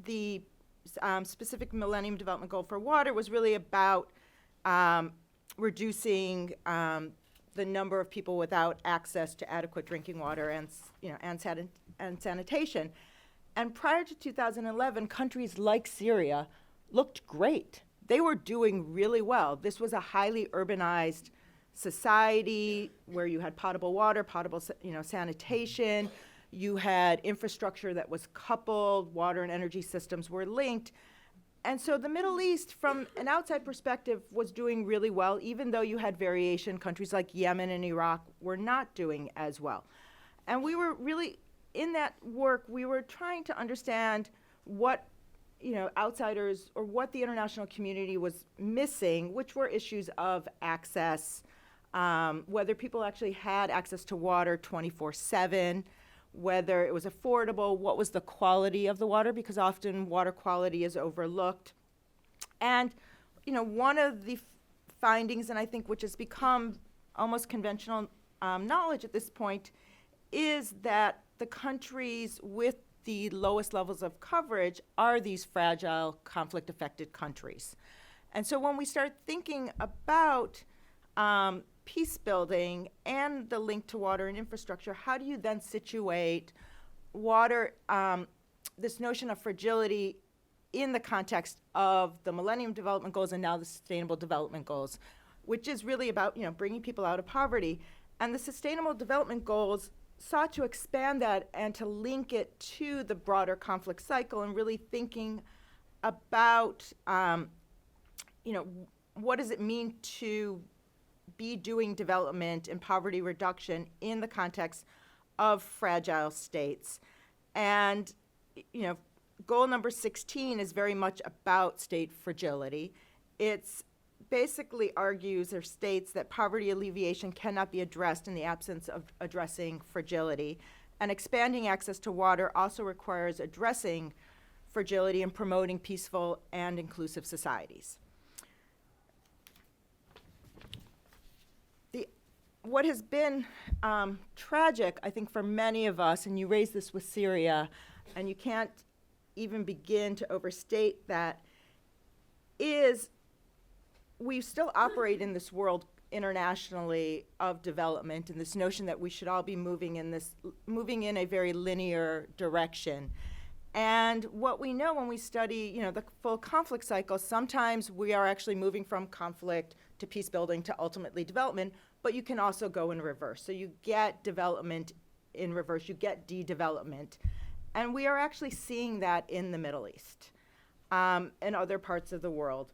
S7: The specific Millennium Development Goal for water was really about reducing the number of people without access to adequate drinking water and sanitation. And prior to 2011, countries like Syria looked great. They were doing really well. This was a highly urbanized society where you had potable water, potable sanitation. You had infrastructure that was coupled, water and energy systems were linked. And so the Middle East, from an outside perspective, was doing really well, even though you had variation. Countries like Yemen and Iraq were not doing as well. And we were really, in that work, we were trying to understand what outsiders or what the international community was missing, which were issues of access, whether people actually had access to water 24/7, whether it was affordable, what was the quality of the water, because often water quality is overlooked. And one of the findings, and I think which has become almost conventional knowledge at this point, is that the countries with the lowest levels of coverage are these fragile, conflict-affected countries. And so when we start thinking about peace building and the link to water and infrastructure, how do you then situate water, this notion of fragility, in the context of the Millennium Development Goals and now the Sustainable Development Goals, which is really about bringing people out of poverty. And the Sustainable Development Goals sought to expand that and to link it to the broader conflict cycle, and really thinking about, what does it mean to be doing development and poverty reduction in the context of fragile states. And, goal number 16 is very much about state fragility. It's basically argues or states that poverty alleviation cannot be addressed in the absence of addressing fragility. And expanding access to water also requires addressing fragility and promoting peaceful and inclusive societies. What has been tragic, I think, for many of us, and you raised this with Syria, and you can't even begin to overstate that, is we still operate in this world internationally of development, and this notion that we should all be moving in a very linear direction. And what we know when we study, the full conflict cycle, sometimes we are actually moving from conflict to peace building to ultimately development, but you can also go in reverse. So you get development in reverse, you get de-development. And we are actually seeing that in the Middle East and other parts of the world.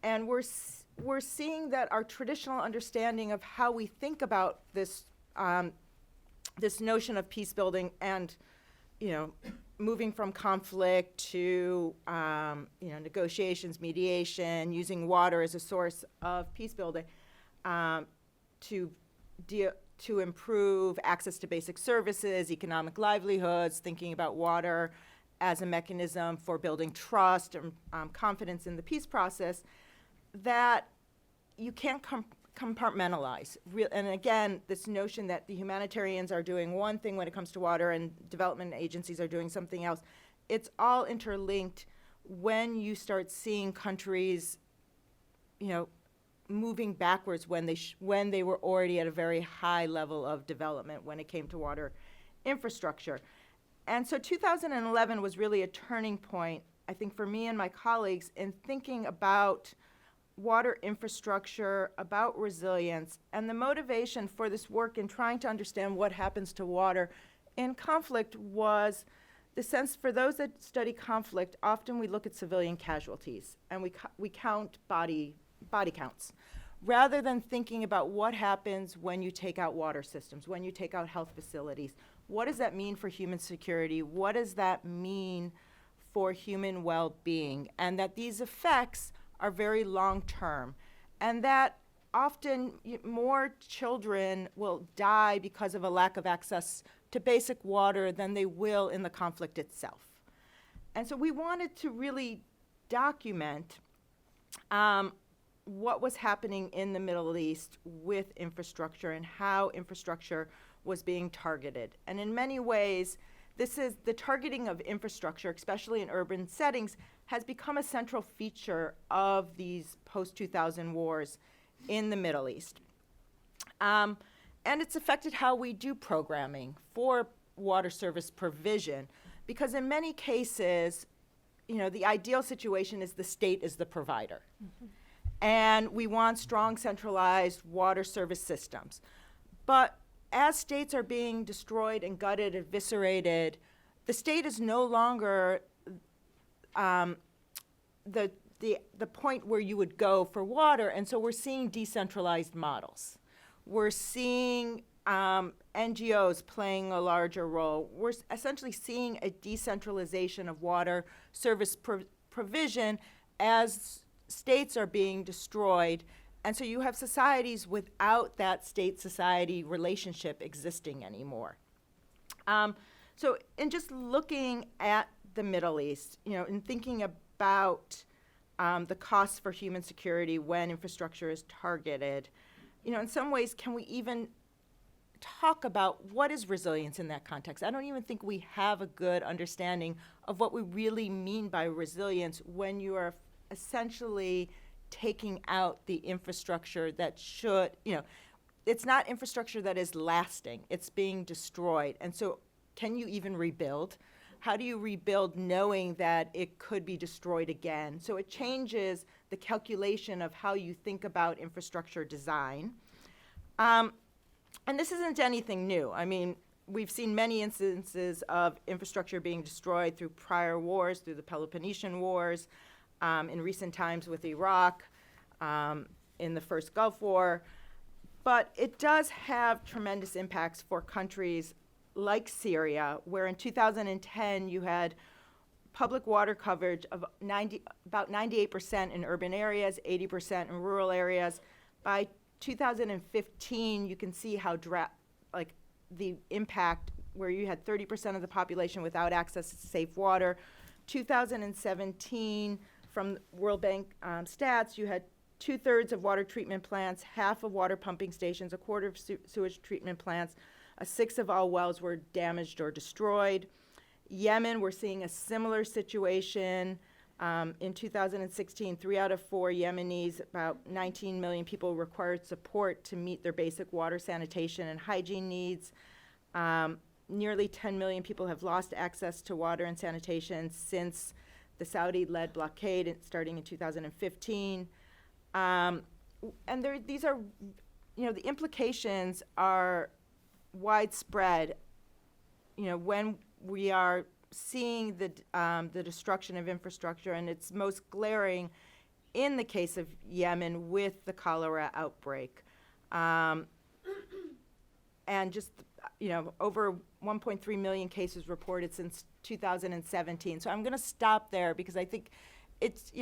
S7: And we're seeing that our traditional understanding of how we think about this this notion of peace building and moving from conflict to negotiations, mediation, using water as a source of peace building, to improve access to basic services, economic livelihoods, thinking about water as a mechanism for building trust and confidence in the peace process, that you can't compartmentalize. And again, this notion that the humanitarians are doing one thing when it comes to water and development agencies are doing something else, it's all interlinked when you start seeing countries, moving backwards when they were already at a very high level of development when it came to water infrastructure. And so 2011 was really a turning point, I think, for me and my colleagues in thinking about water infrastructure, about resilience, and the motivation for this work in trying to understand what happens to water in conflict was the sense for those that study conflict, often we look at civilian casualties and we count body counts, rather than thinking about what happens when you take out water systems, when you take out health facilities. What does that mean for human security? What does that mean for human well-being? And that these effects are very long-term, and that often more children will die because of a lack of access to basic water than they will in the conflict itself. And so we wanted to really document what was happening in the Middle East with infrastructure and how infrastructure was being targeted. And in many ways, this is the targeting of infrastructure, especially in urban settings, has become a central feature of these post-2000 wars in the Middle East. And it's affected how we do programming for water service provision, because in many cases, the ideal situation is the state is the provider. Mm-hmm. And we want strong centralized water service systems. But as states are being destroyed and gutted, eviscerated, the state is no longer the point where you would go for water, and so we're seeing decentralized models. We're seeing NGOs playing a larger role. We're essentially seeing a decentralization of water service provision as states are being destroyed. And so you have societies without that state-society relationship existing anymore. So in just looking at the Middle East, and thinking about the costs for human security when infrastructure is targeted, in some ways, can we even talk about what is resilience in that context? I don't even think we have a good understanding of what we really mean by resilience when you are essentially taking out the infrastructure that should, it's not infrastructure that is lasting, it's being destroyed. And so can you even rebuild? How do you rebuild knowing that it could be destroyed again? So it changes the calculation of how you think about infrastructure design. And this isn't anything new. I mean, we've seen many instances of infrastructure being destroyed through prior wars, through the Peloponnesian Wars, in recent times with Iraq, in the first Gulf War. But it does have tremendous impacts for countries like Syria, where in 2010 you had public water coverage of about 98% in urban areas, 80% in rural areas. By 2015, you can see how the impact, where you had 30% of the population without access to safe water. 2017, from World Bank stats, you had 2/3 of water treatment plants, half of water pumping stations, a quarter of sewage treatment plants, 1/6 of all wells were damaged or destroyed. Yemen, we're seeing a similar situation. In 2016, 3 out of 4 Yemenis, about 19 million people, required support to meet their basic water, sanitation, and hygiene needs. Nearly 10 million people have lost access to water and sanitation since the Saudi-led blockade starting in 2015. And these are, the implications are widespread, when we are seeing the destruction of infrastructure, and it's most glaring in the case of Yemen with the cholera outbreak. And just, over 1.3 million cases reported since 2017. So I'm going to stop there because I think it's,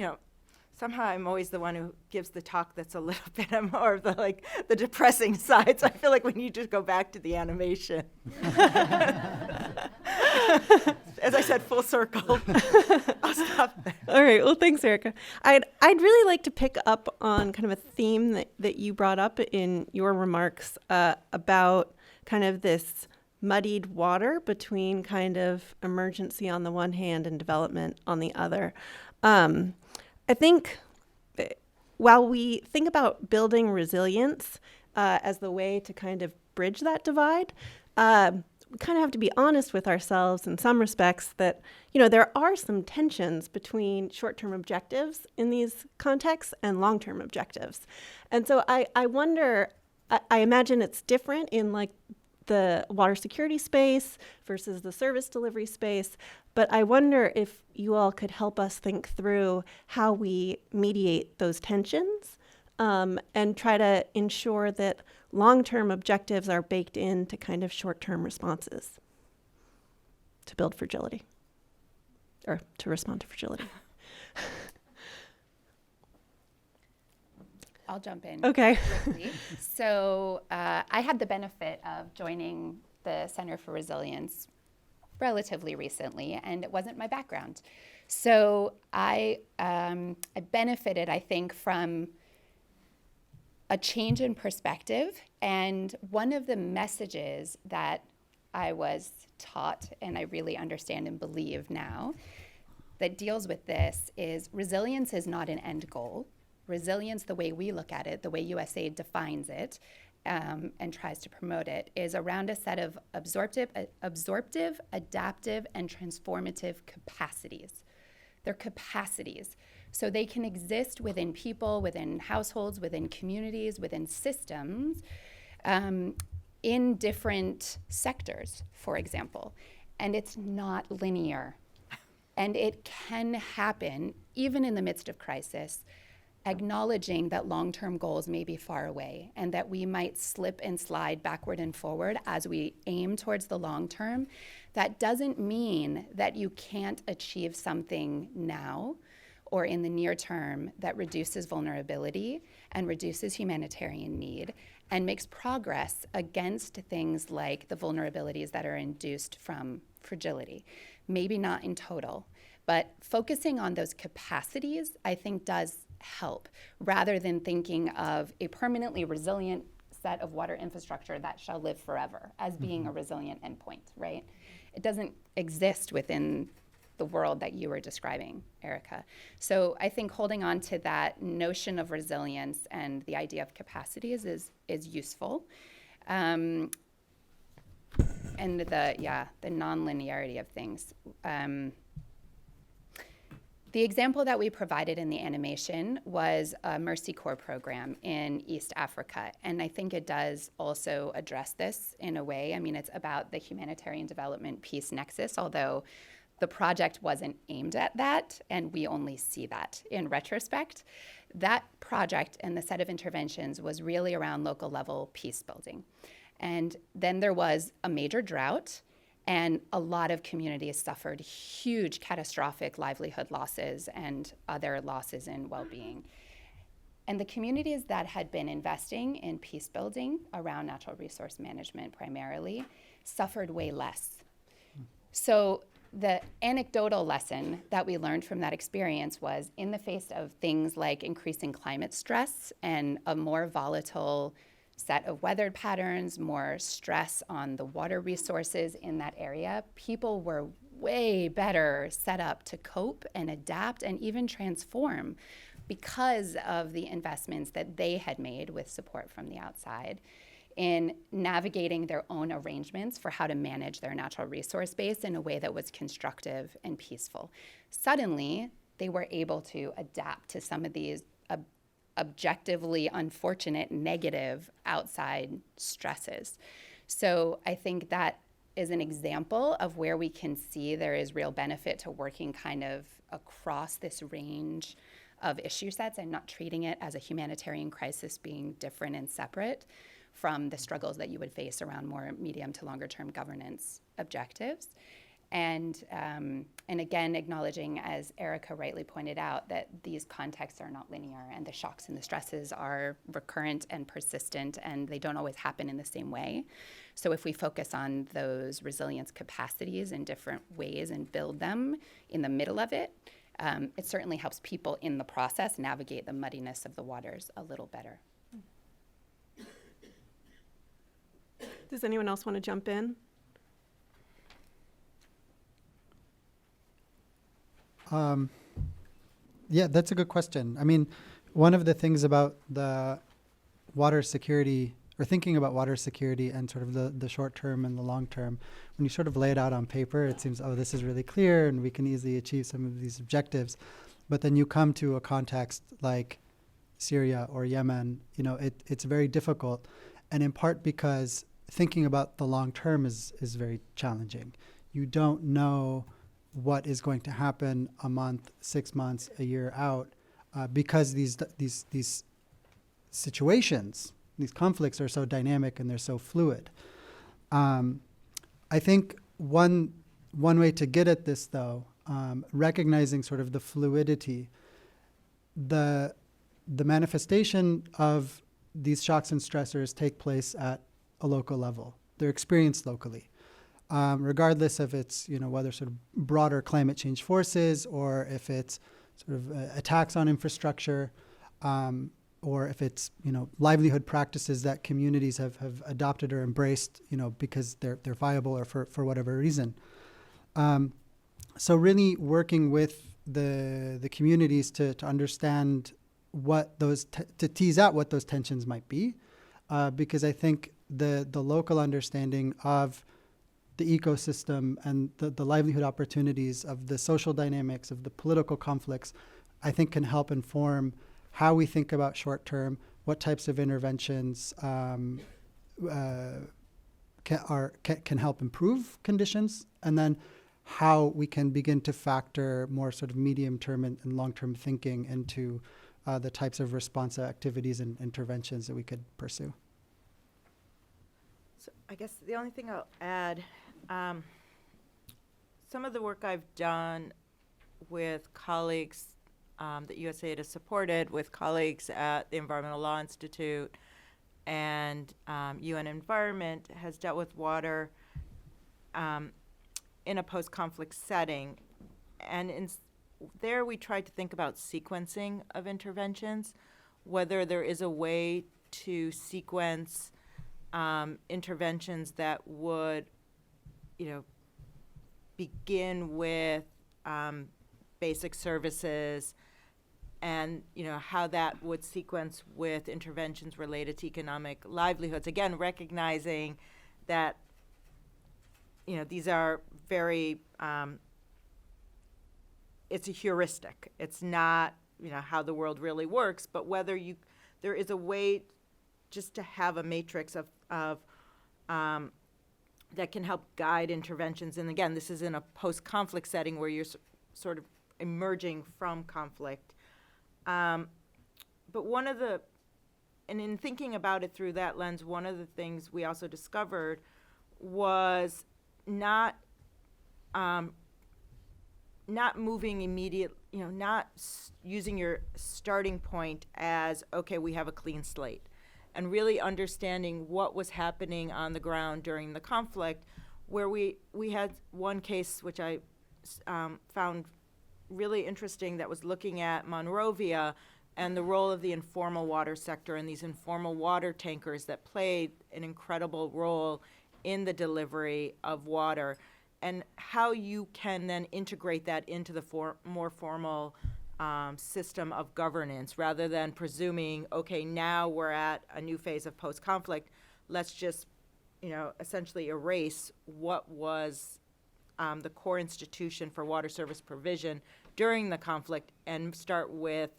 S7: somehow I'm always the one who gives the talk that's a little bit more of the depressing side. So I feel like we need to go back to the animation. As I said, full circle. I'll stop there.
S2: All right. Well, thanks, Erica. I'd really like to pick up on kind of a theme that you brought up in your remarks about kind of this muddied water between kind of emergency on the one hand and development on the other. I think while we think about building resilience as the way to kind of bridge that divide, kind of have to be honest with ourselves in some respects that, there are some tensions between short-term objectives in these contexts and long-term objectives. And so I wonder, I imagine it's different in like the water security space versus the service delivery space, but I wonder if you all could help us think through how we mediate those tensions and try to ensure that long-term objectives are baked into kind of short-term responses to build fragility or to respond to fragility.
S3: I'll jump in.
S2: Okay.
S3: Quickly. So I had the benefit of joining the Center for Resilience relatively recently, and it wasn't my background. So I benefited, I think, from a change in perspective. And one of the messages that I was taught, and I really understand and believe now, that deals with this is resilience is not an end goal. Resilience, the way we look at it, the way USAID defines it and tries to promote it, is around a set of absorptive, adaptive, and transformative capacities. They're capacities. So they can exist within people, within households, within communities, within systems, in different sectors, for example. And it's not linear. And it can happen, even in the midst of crisis, acknowledging that long-term goals may be far away and that we might slip and slide backward and forward as we aim towards the long term. That doesn't mean that you can't achieve something now or in the near term that reduces vulnerability and reduces humanitarian need and makes progress against things like the vulnerabilities that are induced from fragility. Maybe not in total, but focusing on those capacities, I think, does help, rather than thinking of a permanently resilient set of water infrastructure that shall live forever as being a resilient endpoint, right? It doesn't exist within the world that you were describing, Erica. So I think holding on to that notion of resilience and the idea of capacities is useful. And the non-linearity of things. The example that we provided in the animation was a Mercy Corps program in East Africa, and I think it does also address this in a way. I mean, it's about the humanitarian development peace nexus, although the project wasn't aimed at that, and we only see that in retrospect. That project and the set of interventions was really around local level peace building. And then there was a major drought, and a lot of communities suffered huge catastrophic livelihood losses and other losses in well-being. And the communities that had been investing in peace building around natural resource management primarily suffered way less. So the anecdotal lesson that we learned from that experience was, in the face of things like increasing climate stress and a more volatile set of weather patterns, more stress on the water resources in that area, people were way better set up to cope and adapt and even transform because of the investments that they had made with support from the outside in navigating their own arrangements for how to manage their natural resource base in a way that was constructive and peaceful. Suddenly, they were able to adapt to some of these objectively unfortunate, negative outside stresses. So I think that is an example of where we can see there is real benefit to working kind of across this range of issue sets and not treating it as a humanitarian crisis being different and separate from the struggles that you would face around more medium to longer term governance objectives. And again, acknowledging, as Erica rightly pointed out, that these contexts are not linear and the shocks and the stresses are recurrent and persistent, and they don't always happen in the same way. So if we focus on those resilience capacities in different ways and build them in the middle of it, it certainly helps people in the process navigate the muddiness of the waters a little better.
S2: Does anyone else want to jump in?
S6: Yeah, that's a good question. I mean, one of the things about the water security or thinking about water security and sort of the short term and the long term, when you sort of lay it out on paper, it seems, oh, this is really clear and we can easily achieve some of these objectives. But then you come to a context like Syria or Yemen, it's very difficult. And in part because thinking about the long term is very challenging. You don't know what is going to happen a month, 6 months, a year out, because these situations, these conflicts are so dynamic and they're so fluid. I think one way to get at this, though, recognizing sort of the fluidity, the manifestation of these shocks and stressors take place at a local level. They're experienced locally, regardless of its, whether sort of broader climate change forces or if it's sort of attacks on infrastructure, or if it's, livelihood practices that communities have adopted or embraced, because they're viable or for whatever reason. So really working with the communities to understand what those, to tease out what those tensions might be, because I think the local understanding of the ecosystem and the livelihood opportunities of the social dynamics of the political conflicts, I think can help inform how we think about short term, what types of interventions can help improve conditions, and then how we can begin to factor more sort of medium term and long term thinking into the types of response activities and interventions that we could pursue.
S7: So I guess the only thing I'll add, some of the work I've done with colleagues that USAID has supported, with colleagues at the Environmental Law Institute and UN Environment, has dealt with water in a post-conflict setting. And there we tried to think about sequencing of interventions, whether there is a way to sequence interventions that would, begin with basic services, and how that would sequence with interventions related to economic livelihoods. Again, recognizing that these are very it's a heuristic. It's not how the world really works, but whether there is a way just to have a matrix of that can help guide interventions. And again, this is in a post-conflict setting where you're sort of emerging from conflict. But and in thinking about it through that lens, one of the things we also discovered was not moving immediate, not using your starting point as, okay, we have a clean slate, and really understanding what was happening on the ground during the conflict, where we had one case which I found really interesting that was looking at Monrovia and the role of the informal water sector and these informal water tankers that played an incredible role in the delivery of water, and how you can then integrate that into the more formal system of governance, rather than presuming, okay, now we're at a new phase of post-conflict, let's just, essentially erase what was the core institution for water service provision during the conflict and start with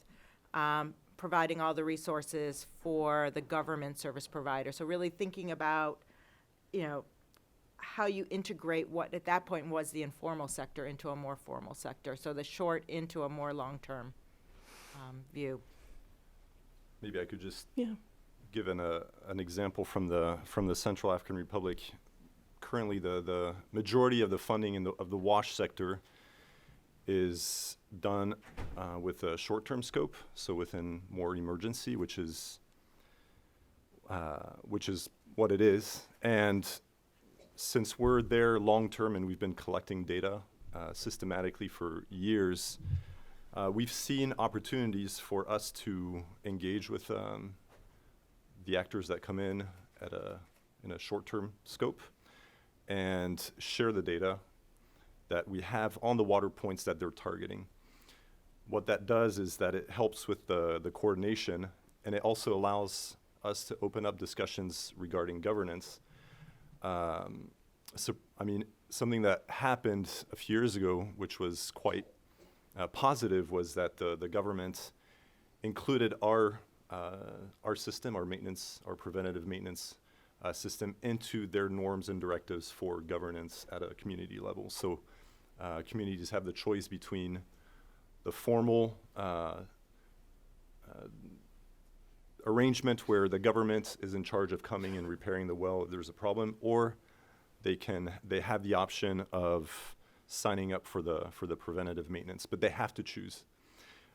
S7: providing all the resources for the government service provider. So really thinking about, how you integrate what at that point was the informal sector into a more formal sector, so the short into a more long-term view.
S5: Maybe I could just give an example from the Central African Republic. Currently, the majority of the funding of the WASH sector is done with a short-term scope, so within more emergency, which is what it is. And since we're there long-term and we've been collecting data systematically for years, we've seen opportunities for us to engage with the actors that come in in a short-term scope and share the data that we have on the water points that they're targeting. What that does is that it helps with the coordination, and it also allows us to open up discussions regarding governance. Something that happened a few years ago, which was quite positive, was that the government included our system, our maintenance, our preventative maintenance system into their norms and directives for governance at a community level. So communities have the choice between the formal arrangement where the government is in charge of coming and repairing the well if there's a problem, or they have the option of signing up for the preventative maintenance, but they have to choose.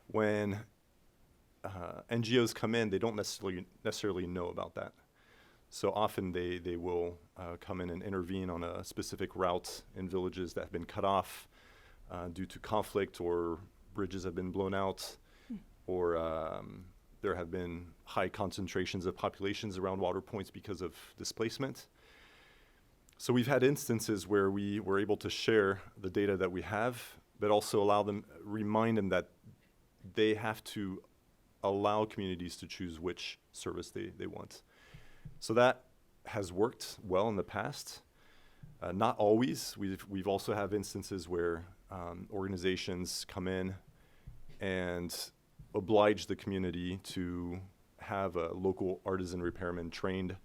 S5: When NGOs come in, they don't necessarily know about that. So often they will come in and intervene on a specific route in villages that have been cut off due to conflict, or bridges have been blown out, or there have been high concentrations of populations around water points because of displacement. So we've had instances where we were able to share the data that we have, but also remind them that they have to allow communities to choose which service they want. So that has worked well in the past. Not always. We've also have instances where organizations come in and oblige the community to have a local artisan repairman trained,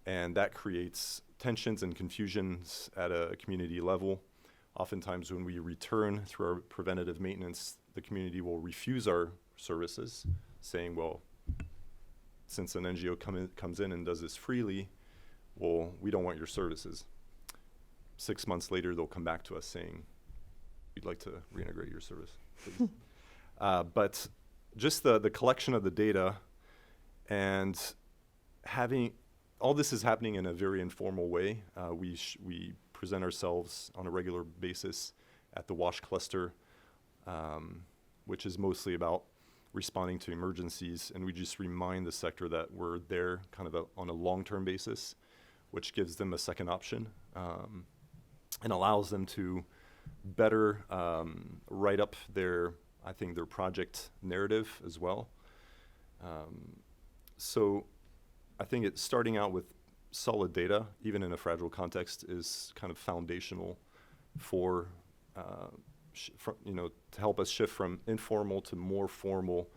S5: and that creates tensions and confusions at a community level. Oftentimes when we return through our preventative maintenance, the community will refuse our services, saying, well, since an NGO comes in and does this freely, well, we don't want your services. 6 months later, they'll come back to us saying, we'd like to reintegrate your service, please. But just the collection of the data and having, all this is happening in a very informal way. We present ourselves on a regular basis at the WASH cluster, which is mostly about responding to emergencies, and we just remind the sector that we're there kind of on a long-term basis, which gives them a second option and allows them to better write up their project narrative as well. So I think it's starting out with solid data, even in a fragile context, is kind of foundational for to help us shift from informal to more formal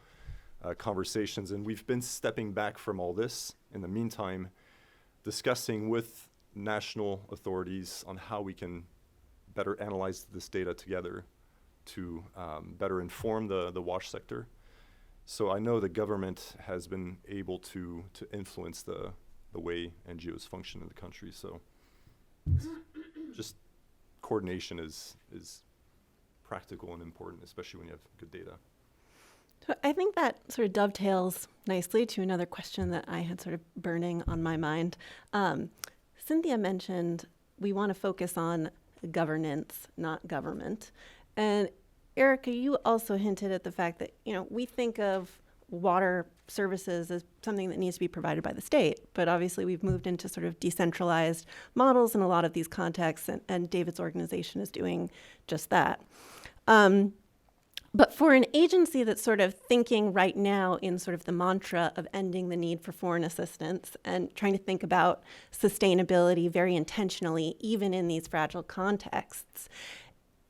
S5: conversations. And we've been stepping back from all this in the meantime, discussing with national authorities on how we can better analyze this data together to better inform the WASH sector. So I know the government has been able to influence the way NGOs function in the country. So just coordination is practical and important, especially when you have good data.
S2: So I think that sort of dovetails nicely to another question that I had sort of burning on my mind. Cynthia mentioned we want to focus on governance, not government. And Erica, you also hinted at the fact that, we think of water services as something that needs to be provided by the state, but obviously we've moved into sort of decentralized models in a lot of these contexts, and David's organization is doing just that. But for an agency that's sort of thinking right now in sort of the mantra of ending the need for foreign assistance and trying to think about sustainability very intentionally, even in these fragile contexts,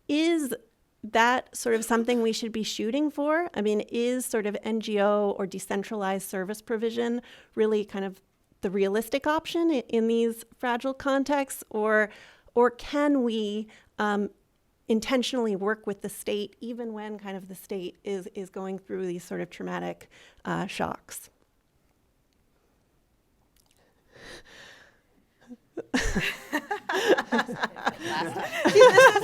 S2: is that sort of something we should be shooting for? I mean, is sort of NGO or decentralized service provision really kind of the realistic option in these fragile contexts? Or can we intentionally work with the state even when kind of the state is going through these sort of traumatic shocks?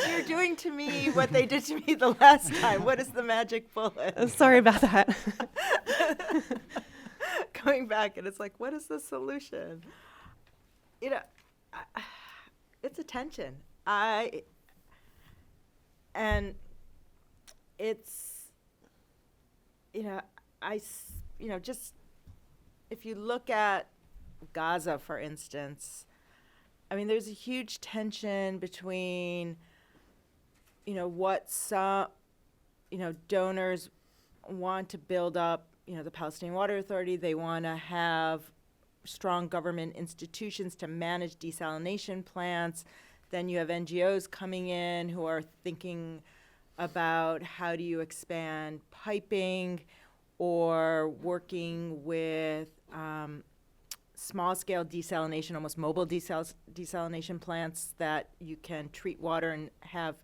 S7: You're doing to me what they did to me the last time. What is the magic bullet?
S2: Sorry about that.
S7: Going back, and it's like, what is the solution? It's a tension. And it's, just if you look at Gaza, for instance, I mean, there's a huge tension between, what some, donors want to build up, the Palestinian Water Authority. They want to have strong government institutions to manage desalination plants. Then you have NGOs coming in who are thinking about how do you expand piping, or working with small-scale desalination, almost mobile desalination plants that you can treat water and have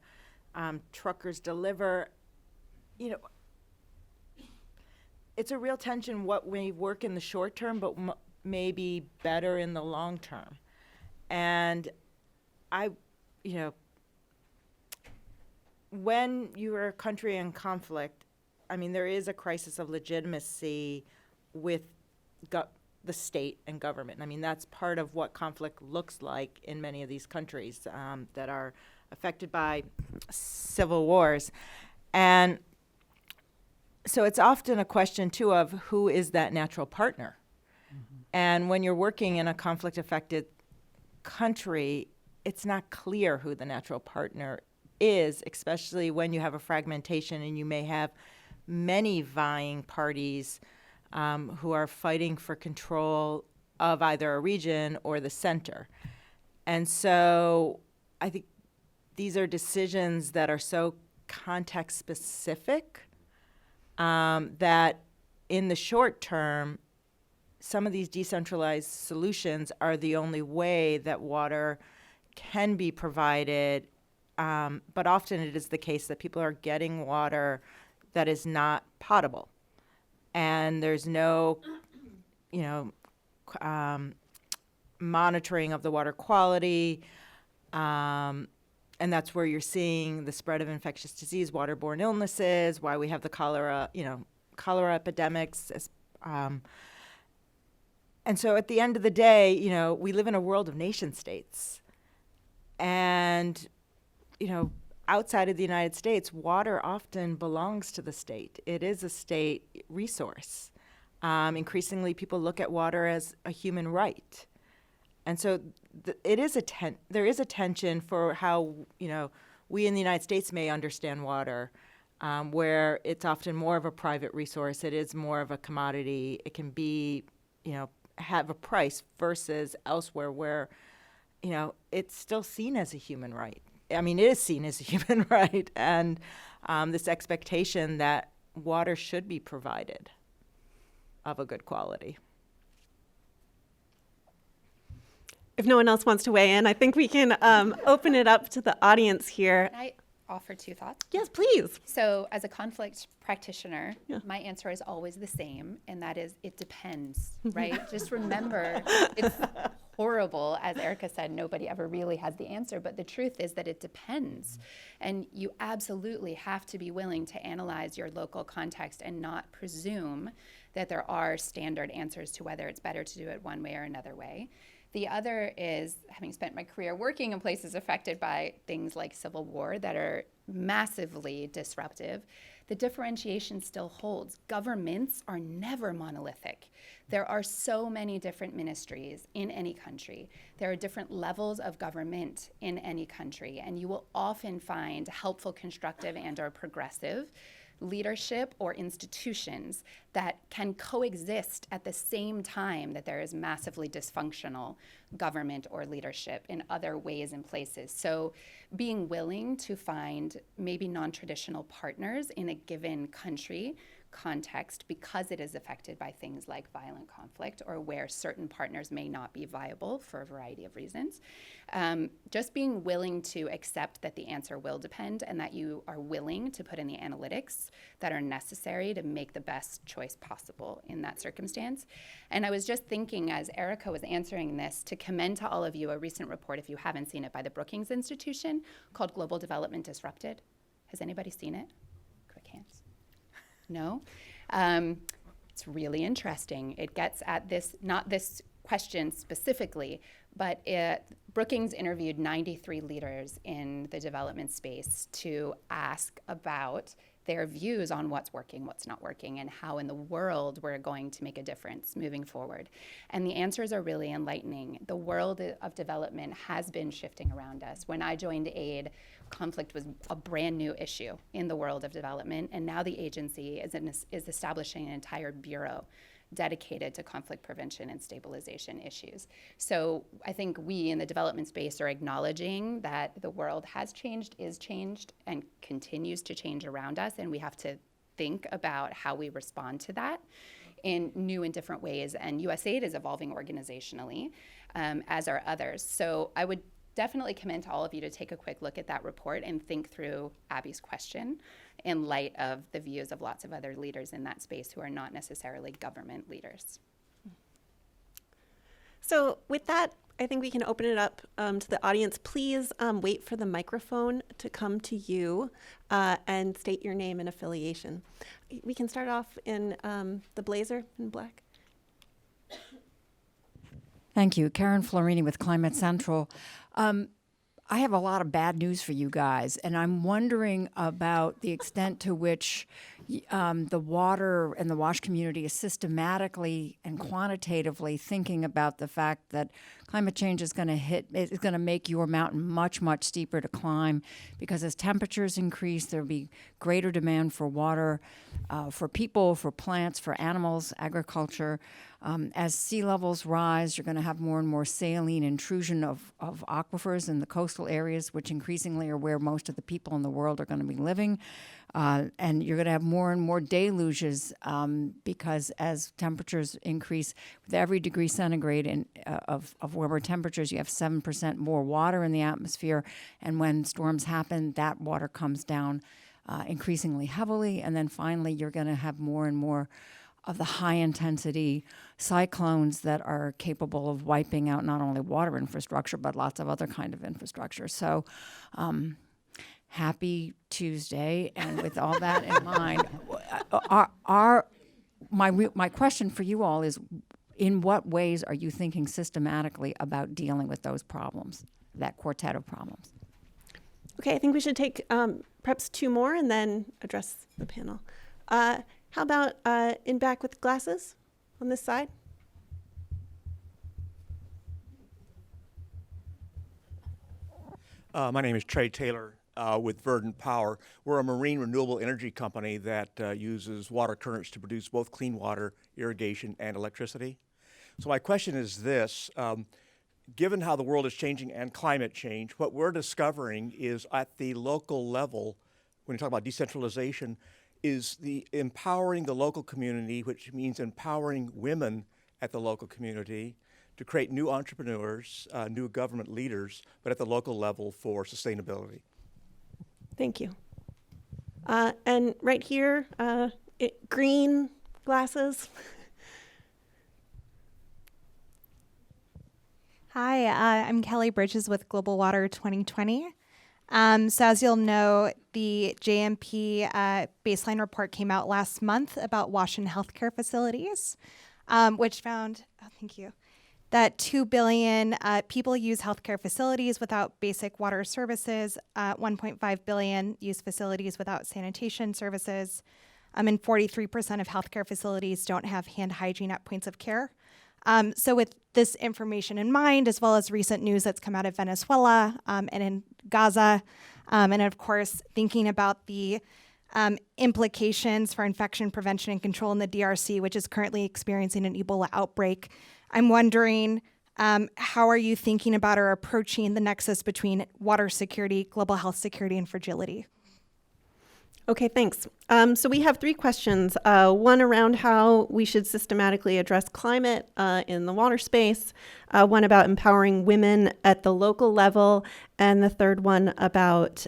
S7: truckers deliver. It's a real tension what may work in the short term, but may be better in the long term. And when you are a country in conflict, there is a crisis of legitimacy with the state and government. That's part of what conflict looks like in many of these countries that are affected by civil wars. And so it's often a question, too, of who is that natural partner? Mm-hmm. And when you're working in a conflict-affected country, it's not clear who the natural partner is, especially when you have a fragmentation and you may have many vying parties who are fighting for control of either a region or the center. And so I think these are decisions that are so context-specific that in the short term, some of these decentralized solutions are the only way that water can be provided, but often it is the case that people are getting water that is not potable. And there's no, monitoring of the water quality, and that's where you're seeing the spread of infectious disease, waterborne illnesses, why we have the cholera epidemics. And so at the end of the day, we live in a world of nation states. And, outside of the United States, water often belongs to the state. It is a state resource. Increasingly, people look at water as a human right. And so there is a tension for how, we in the United States may understand water, where it's often more of a private resource. It is more of a commodity. It can be, have a price versus elsewhere where, it's still seen as a human right. It is seen as a human right, and this expectation that water should be provided of a good quality.
S2: If no one else wants to weigh in, I think we can open it up to the audience here.
S3: Can I offer two thoughts?
S2: Yes, please.
S3: So as a conflict practitioner, my answer is always the same, and that is it depends, right? Just remember, it's horrible. As Erica said, nobody ever really has the answer, but the truth is that it depends. And you absolutely have to be willing to analyze your local context and not presume that there are standard answers to whether it's better to do it one way or another way. The other is, having spent my career working in places affected by things like civil war that are massively disruptive, the differentiation still holds. Governments are never monolithic. There are so many different ministries in any country. There are different levels of government in any country, and you will often find helpful, constructive, and/or progressive leadership or institutions that can coexist at the same time that there is massively dysfunctional government or leadership in other ways and places. So being willing to find maybe non-traditional partners in a given country context because it is affected by things like violent conflict or where certain partners may not be viable for a variety of reasons. Just being willing to accept that the answer will depend and that you are willing to put in the analytics that are necessary to make the best choice possible in that circumstance. And I was just thinking as Erica was answering this to commend to all of you a recent report, if you haven't seen it, by the Brookings Institution called Global Development Disrupted. Has anybody seen it? Quick hands. No? It's really interesting. It gets at this, not this question specifically, but Brookings interviewed 93 leaders in the development space to ask about their views on what's working, what's not working, and how in the world we're going to make a difference moving forward. And the answers are really enlightening. The world of development has been shifting around us. When I joined AID, conflict was a brand new issue in the world of development, and now the agency is establishing an entire bureau dedicated to conflict prevention and stabilization issues. So I think we in the development space are acknowledging that the world has changed, is changed, and continues to change around us, and we have to think about how we respond to that in new and different ways. And USAID is evolving organizationally, as are others. So I would definitely commend to all of you to take a quick look at that report and think through Abby's question in light of the views of lots of other leaders in that space who are not necessarily government leaders.
S2: So with that, I think we can open it up to the audience. Please wait for the microphone to come to you and state your name and affiliation. We can start off in the blazer in black.
S8: Thank you. Karen Florini with Climate Central. I have a lot of bad news for you guys, and I'm wondering about the extent to which the water and the WASH community is systematically and quantitatively thinking about the fact that climate change is going to make your mountain much, much steeper to climb, because as temperatures increase, there'll be greater demand for water for people, for plants, for animals, agriculture. As sea levels rise, you're going to have more and more saline intrusion of aquifers in the coastal areas, which increasingly are where most of the people in the world are going to be living. And you're going to have more and more deluges because as temperatures increase, with every degree centigrade of warmer temperatures, you have 7% more water in the atmosphere. And when storms happen, that water comes down increasingly heavily. And then finally, you're going to have more and more of the high-intensity cyclones that are capable of wiping out not only water infrastructure, but lots of other kind of infrastructure. So happy Tuesday, and with all that in mind, my question for you all is, in what ways are you thinking systematically about dealing with those problems, that quartet of problems?
S2: Okay, I think we should take perhaps two more and then address the panel. How about in back with glasses on this side?
S9: My name is Trey Taylor with Verdant Power. We're a marine renewable energy company that uses water currents to produce both clean water, irrigation, and electricity. So my question is this. Given how the world is changing and climate change, what we're discovering is at the local level, when you talk about decentralization, is the empowering the local community, which means empowering women at the local community to create new entrepreneurs, new government leaders, but at the local level for sustainability.
S2: Thank you. And right here, green glasses.
S10: Hi, I'm Kelly Bridges with Global Water 2020. So as you'll know, the JMP baseline report came out last month about WASH and healthcare facilities, which found, thank you, that 2 billion people use healthcare facilities without basic water services, 1.5 billion use facilities without sanitation services, and 43% of healthcare facilities don't have hand hygiene at points of care. So with this information in mind, as well as recent news that's come out of Venezuela and in Gaza, and of course, thinking about the implications for infection prevention and control in the DRC, which is currently experiencing an Ebola outbreak, I'm wondering, how are you thinking about or approaching the nexus between water security, global health security, and fragility?
S2: Okay, thanks. So we have three questions. One around how we should systematically address climate in the water space, one about empowering women at the local level, and the third one about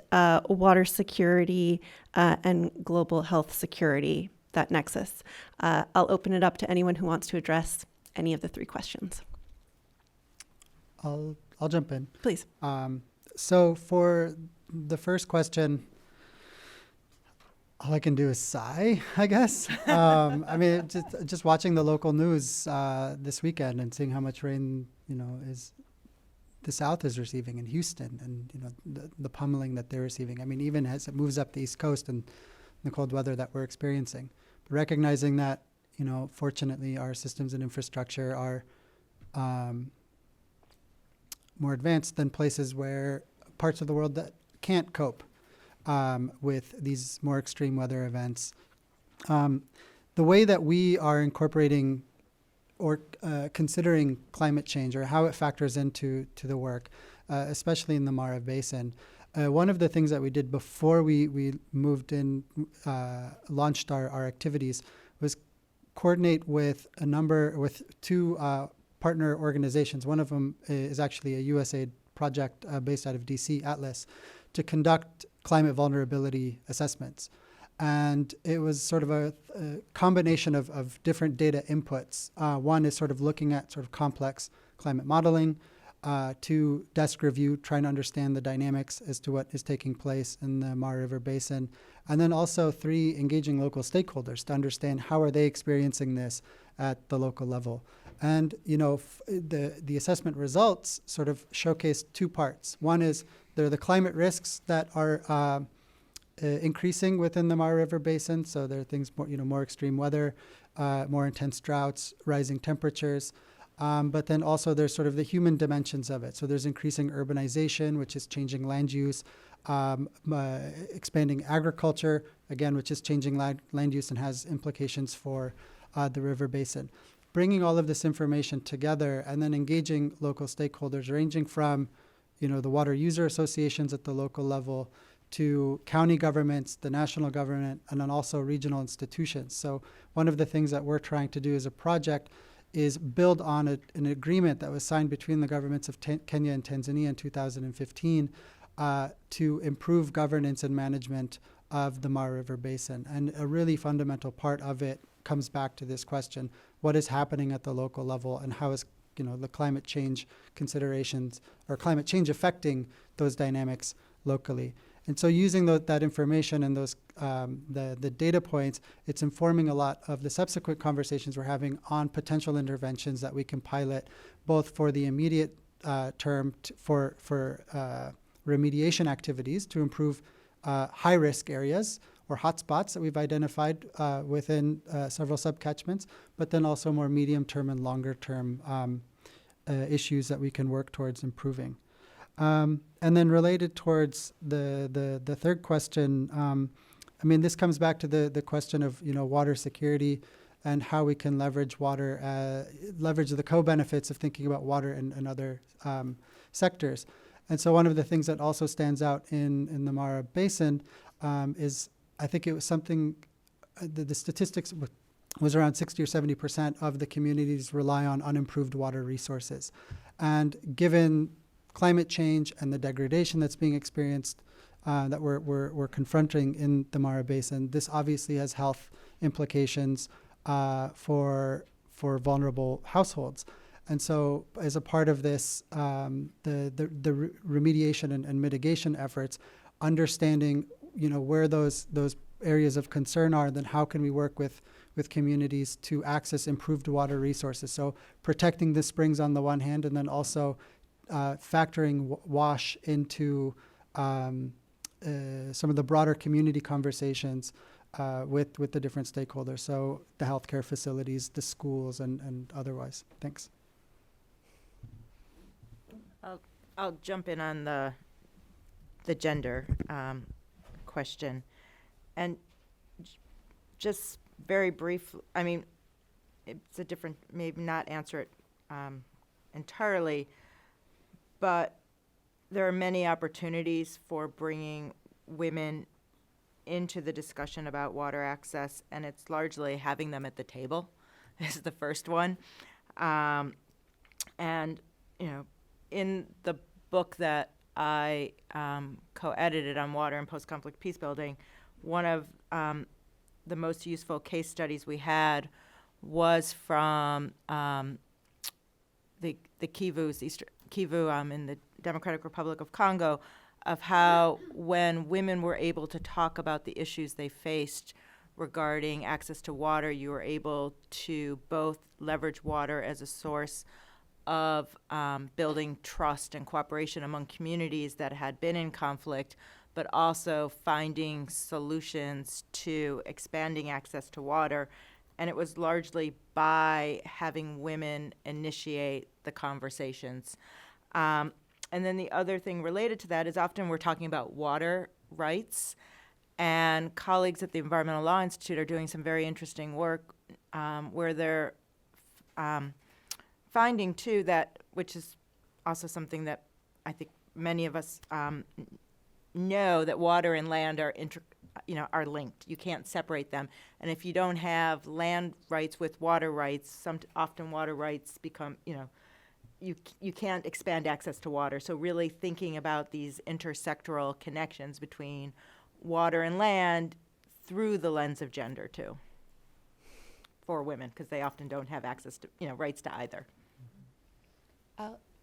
S2: water security and global health security, that nexus. I'll open it up to anyone who wants to address any of the three questions.
S6: I'll jump in.
S2: Please.
S6: So for the first question, all I can do is sigh, I guess. I mean, just watching the local news this weekend and seeing how much rain, is the South is receiving in Houston, and the pummeling that they're receiving. I mean, even as it moves up the East Coast and the cold weather that we're experiencing. But recognizing that, fortunately, our systems and infrastructure are more advanced than places where parts of the world that can't cope with these more extreme weather events. The way that we are incorporating or considering climate change, or how it factors into the work, especially in the Mara Basin. One of the things that we did before we moved in, launched our activities, was coordinate with two partner organizations. One of them is actually a USAID project based out of DC, Atlas, to conduct climate vulnerability assessments. And it was sort of a combination of different data inputs. One is sort of looking at sort of complex climate modeling, to desk review, trying to understand the dynamics as to what is taking place in the Mara River Basin. And then also 3, engaging local stakeholders to understand how are they experiencing this at the local level. And, the assessment results sort of showcase 2 parts. One is there are the climate risks that are increasing within the Mara River Basin. So there are things more extreme weather, more intense droughts, rising temperatures. But then also there's sort of the human dimensions of it. So there's increasing urbanization, which is changing land use, expanding agriculture, again, which is changing land use and has implications for the river basin. Bringing all of this information together and then engaging local stakeholders, ranging from, the water user associations at the local level to county governments, the national government, and then also regional institutions. So one of the things that we're trying to do as a project is build on an agreement that was signed between the governments of Kenya and Tanzania in 2015 to improve governance and management of the Mara River Basin. And a really fundamental part of it comes back to this question: what is happening at the local level, and how is the climate change considerations or climate change affecting those dynamics locally? And so using that information and those the data points, it's informing a lot of the subsequent conversations we're having on potential interventions that we can pilot, both for the immediate term for remediation activities to improve high-risk areas or hotspots that we've identified within several subcatchments, but then also more medium-term and longer-term issues that we can work towards improving. And then related towards the third question, this comes back to the question of water security and how we can leverage water, leverage the co-benefits of thinking about water and other sectors. And so one of the things that also stands out in the Mara Basin is, I think it was something, the statistics was around 60 or 70% of the communities rely on unimproved water resources. And given climate change and the degradation that's being experienced that we're confronting in the Mara Basin, this obviously has health implications for vulnerable households. And so as a part of this, the remediation and mitigation efforts, understanding where those areas of concern are, then how can we work with communities to access improved water resources? So protecting the springs on the one hand, and then also factoring WASH into some of the broader community conversations with the different stakeholders. So the healthcare facilities, the schools, and otherwise. Thanks.
S7: I'll jump in on the gender question, and just very brief. It's a different, maybe not answer it entirely, but there are many opportunities for bringing women into the discussion about water access, and it's largely having them at the table is the first one. And in the book that I co-edited on water and post-conflict peace building, one of the most useful case studies we had was from the Kivus, Kivu in the Democratic Republic of Congo, of how when women were able to talk about the issues they faced regarding access to water, you were able to both leverage water as a source of building trust and cooperation among communities that had been in conflict, but also finding solutions to expanding access to water. And it was largely by having women initiate the conversations. And then the other thing related to that is often we're talking about water rights, and colleagues at the Environmental Law Institute are doing some very interesting work where they're finding too that, which is also something that I think many of us know, that water and land are are linked. You can't separate them. And if you don't have land rights with water rights, often water rights become, you can't expand access to water. So really thinking about these intersectoral connections between water and land through the lens of gender too, for women, because they often don't have access to, rights to either.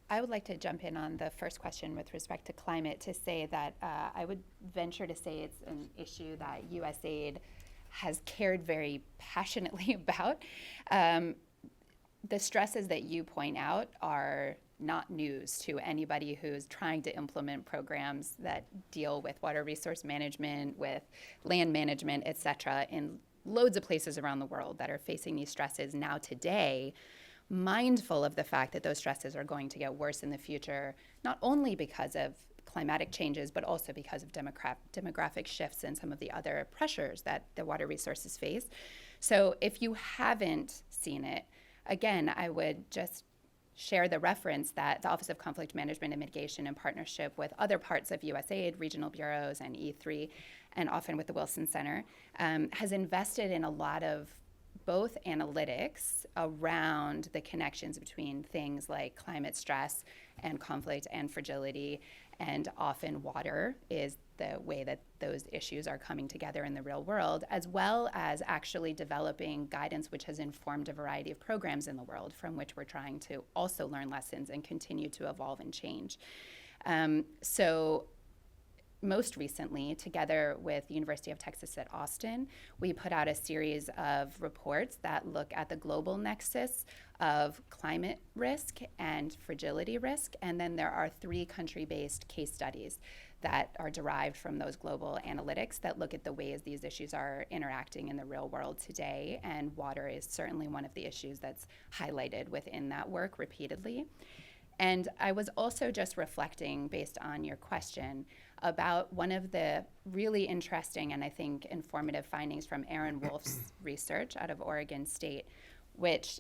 S3: I would like to jump in on the first question with respect to climate to say that I would venture to say it's an issue that USAID has cared very passionately about. The stresses that you point out are not news to anybody who's trying to implement programs that deal with water resource management, with land management, et cetera, in loads of places around the world that are facing these stresses now today, mindful of the fact that those stresses are going to get worse in the future, not only because of climatic changes, but also because of demographic shifts and some of the other pressures that the water resources face. So if you haven't seen it, again, I would just share the reference that the Office of Conflict Management and Mitigation, in partnership with other parts of USAID, regional bureaus, and E3, and often with the Wilson Center, has invested in a lot of both analytics around the connections between things like climate stress and conflict and fragility, and often water is the way that those issues are coming together in the real world, as well as actually developing guidance which has informed a variety of programs in the world from which we're trying to also learn lessons and continue to evolve and change. So most recently, together with the University of Texas at Austin, we put out a series of reports that look at the global nexus of climate risk and fragility risk. And then there are 3 country-based case studies that are derived from those global analytics that look at the ways these issues are interacting in the real world today. And water is certainly one of the issues that's highlighted within that work repeatedly. And I was also just reflecting, based on your question, about one of the really interesting and I think informative findings from Aaron Wolf's research out of Oregon State, which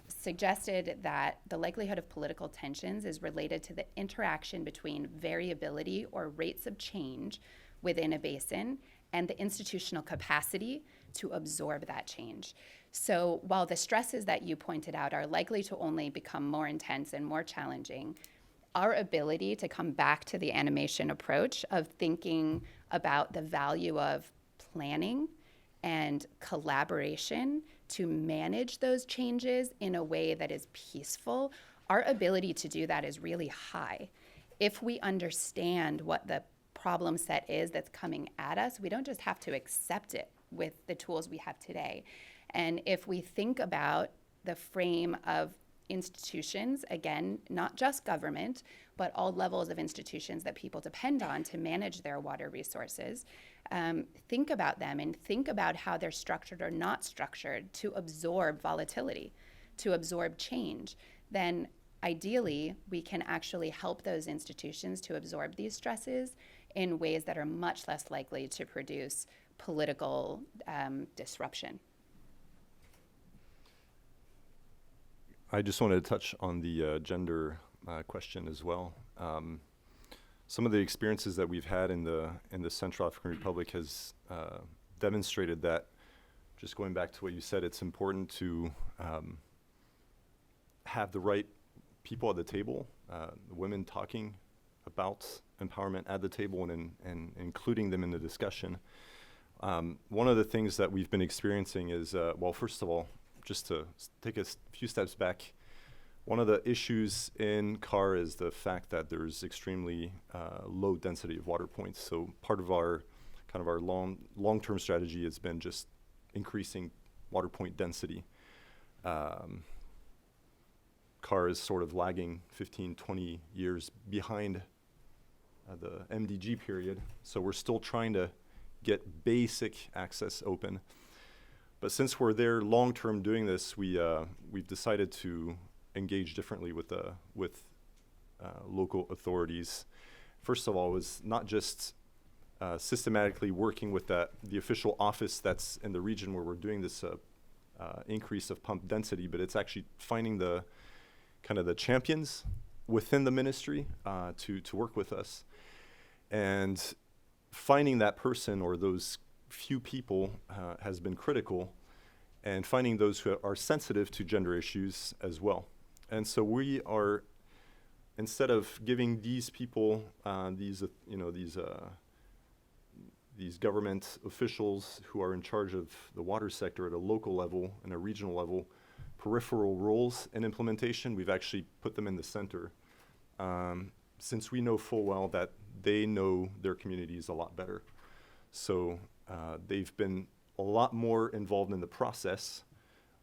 S3: suggested that the likelihood of political tensions is related to the interaction between variability or rates of change within a basin and the institutional capacity to absorb that change. So while the stresses that you pointed out are likely to only become more intense and more challenging, our ability to come back to the animation approach of thinking about the value of planning and collaboration to manage those changes in a way that is peaceful, our ability to do that is really high. If we understand what the problem set is that's coming at us, we don't just have to accept it with the tools we have today. And if we think about the frame of institutions, again, not just government, but all levels of institutions that people depend on to manage their water resources, think about them and think about how they're structured or not structured to absorb volatility, to absorb change, then ideally we can actually help those institutions to absorb these stresses in ways that are much less likely to produce political disruption.
S5: I just wanted to touch on the gender question as well. Some of the experiences that we've had in the Central African Republic has demonstrated that, just going back to what you said, it's important to have the right people at the table, women talking about empowerment at the table and including them in the discussion. One of the things that we've been experiencing is, well, first of all, just to take a few steps back, one of the issues in CAR is the fact that there's extremely low density of water points. So part of our long-term strategy has been just increasing water point density. CAR is sort of lagging 15, 20 years behind the MDG period. So we're still trying to get basic access open. But since we're there long-term doing this, we've decided to engage differently with local authorities. First of all, it was not just systematically working with the official office that's in the region where we're doing this increase of pump density, but it's actually finding the champions within the ministry to work with us. And finding that person or those few people has been critical, and finding those who are sensitive to gender issues as well. And so we are, instead of giving these people, these government officials who are in charge of the water sector at a local level and a regional level, peripheral roles in implementation, we've actually put them in the center, since we know full well that they know their communities a lot better. So they've been a lot more involved in the process,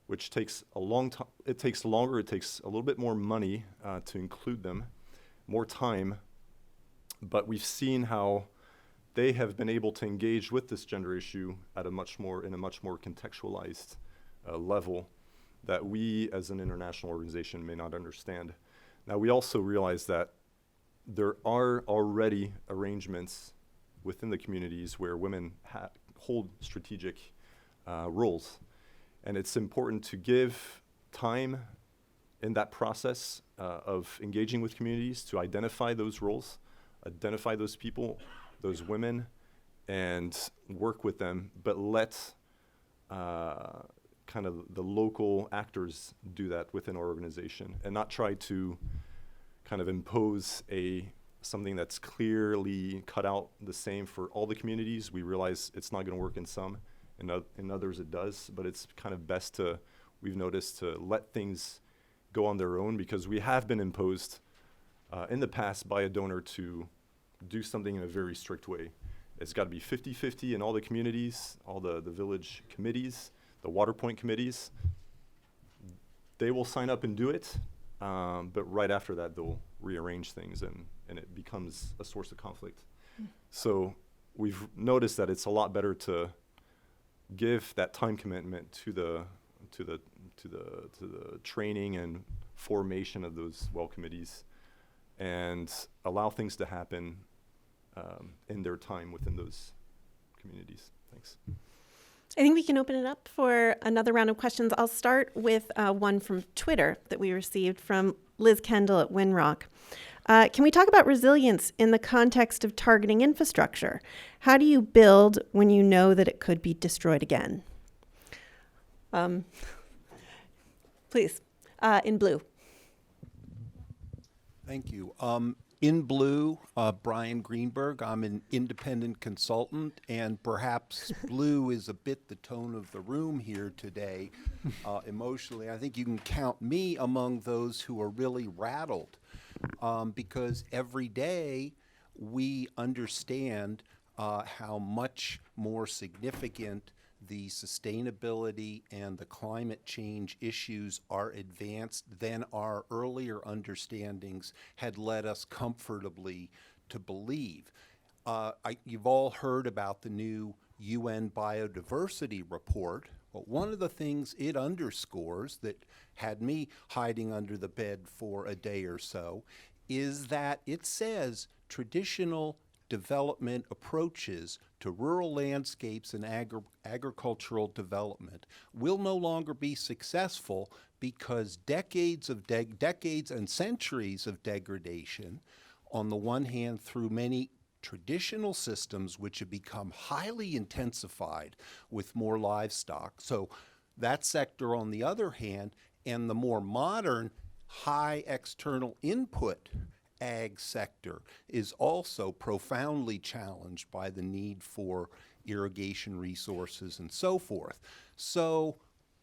S5: which takes a long time. It takes longer, it takes a little bit more money to include them, more time, but we've seen how they have been able to engage with this gender issue in a much more contextualized level that we as an international organization may not understand. Now, we also realize that there are already arrangements within the communities where women hold strategic roles. And it's important to give time in that process of engaging with communities to identify those roles, identify those people, those women, and work with them, but let kind of the local actors do that within our organization, and not try to kind of impose something that's clearly cut out the same for all the communities. We realize it's not going to work in some, in others it does, but it's kind of best we've noticed, to let things go on their own, because we have been imposed in the past by a donor to do something in a very strict way. It's got to be 50-50 in all the communities, all the village committees, the water point committees. They will sign up and do it, but right after that they'll rearrange things, and it becomes a source of conflict. So we've noticed that it's a lot better to give that time commitment to the training and formation of those well committees, and allow things to happen in their time within those communities. Thanks.
S2: I think we can open it up for another round of questions. I'll start with one from Twitter that we received from Liz Kendall at Winrock. Can we talk about resilience in the context of targeting infrastructure? How do you build when you know that it could be destroyed again? Please, in blue.
S11: Thank you. In blue, Brian Greenberg. I'm an independent consultant, and perhaps blue is a bit the tone of the room here today. Emotionally, I think you can count me among those who are really rattled, because every day we understand how much more significant the sustainability and the climate change issues are advanced than our earlier understandings had led us comfortably to believe. You've all heard about the new UN biodiversity report, but one of the things it underscores that had me hiding under the bed for a day or so is that it says traditional development approaches to rural landscapes and agricultural development will no longer be successful because decades and centuries of degradation, on the one hand through many traditional systems which have become highly intensified with more livestock. So that sector, on the other hand, and the more modern high external input ag sector is also profoundly challenged by the need for irrigation resources and so forth. So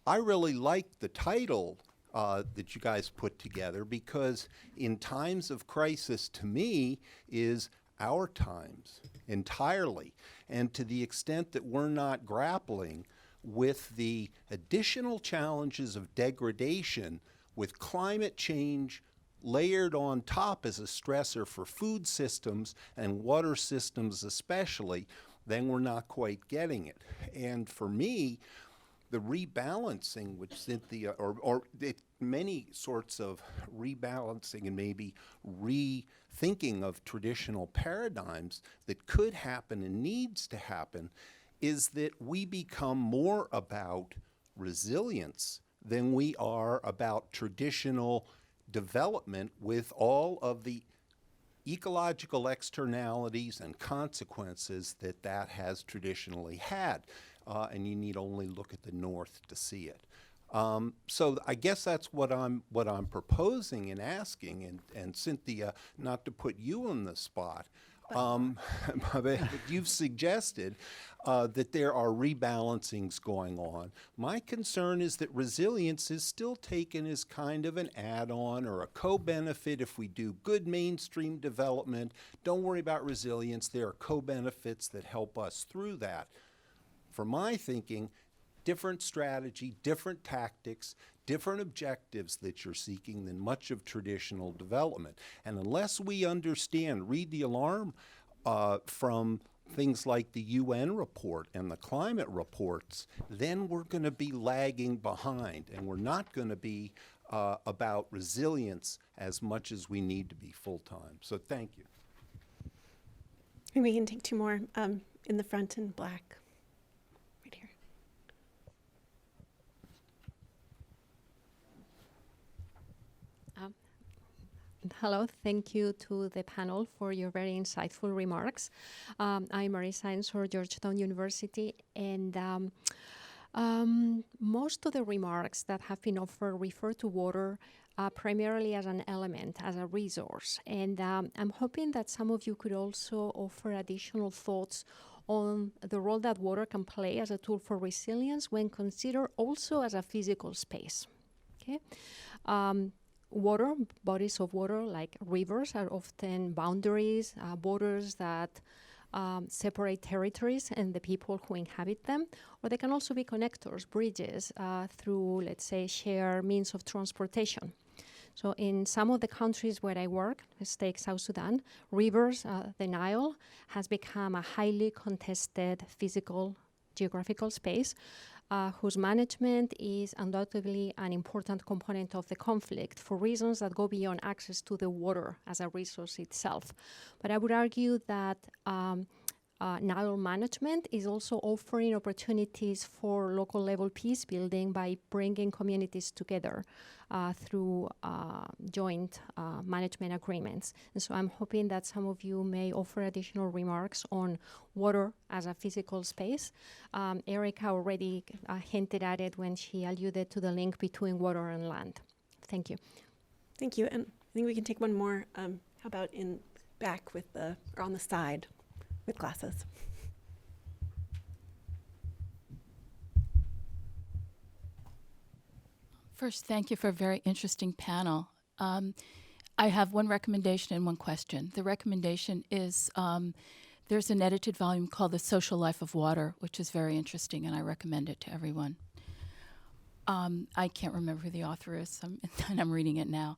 S11: I really like the title that you guys put together, because in times of crisis, to me, is our times entirely. And to the extent that we're not grappling with the additional challenges of degradation, with climate change layered on top as a stressor for food systems and water systems especially, then we're not quite getting it. And for me, the rebalancing, which Cynthia, many sorts of rebalancing and maybe rethinking of traditional paradigms that could happen and needs to happen, is that we become more about resilience than we are about traditional development with all of the ecological externalities and consequences that that has traditionally had. And you need only look at the North to see it. So I guess that's what I'm proposing and asking. And Cynthia, not to put you on the spot, but you've suggested that there are rebalancings going on. My concern is that resilience is still taken as kind of an add-on or a co-benefit if we do good mainstream development. Don't worry about resilience. There are co-benefits that help us through that. For my thinking, different strategy, different tactics, different objectives that you're seeking than much of traditional development. And unless we understand, read the alarm from things like the UN report and the climate reports, then we're going to be lagging behind, and we're not going to be about resilience as much as we need to be full-time. So thank you.
S2: And we can take two more in the front in black. Right here.
S12: Hello, thank you to the panel for your very insightful remarks. I'm Marisa Ensor, Georgetown University, and most of the remarks that have been offered refer to water primarily as an element, as a resource. And I'm hoping that some of you could also offer additional thoughts on the role that water can play as a tool for resilience when considered also as a physical space. Okay. Water, bodies of water like rivers are often boundaries, borders that separate territories and the people who inhabit them, or they can also be connectors, bridges through, let's say, shared means of transportation. So in some of the countries where I work, let's take South Sudan, rivers, the Nile has become a highly contested physical geographical space whose management is undoubtedly an important component of the conflict for reasons that go beyond access to the water as a resource itself. But I would argue that Nile management is also offering opportunities for local level peace building by bringing communities together through joint management agreements. And so I'm hoping that some of you may offer additional remarks on water as a physical space. Erica already hinted at it when she alluded to the link between water and land. Thank you.
S2: Thank you. And I think we can take one more. How about in back with or on the side with glasses?
S13: First, thank you for a very interesting panel. I have one recommendation and one question. The recommendation is there's an edited volume called The Social Life of Water, which is very interesting, and I recommend it to everyone. I can't remember who the author is, and I'm reading it now.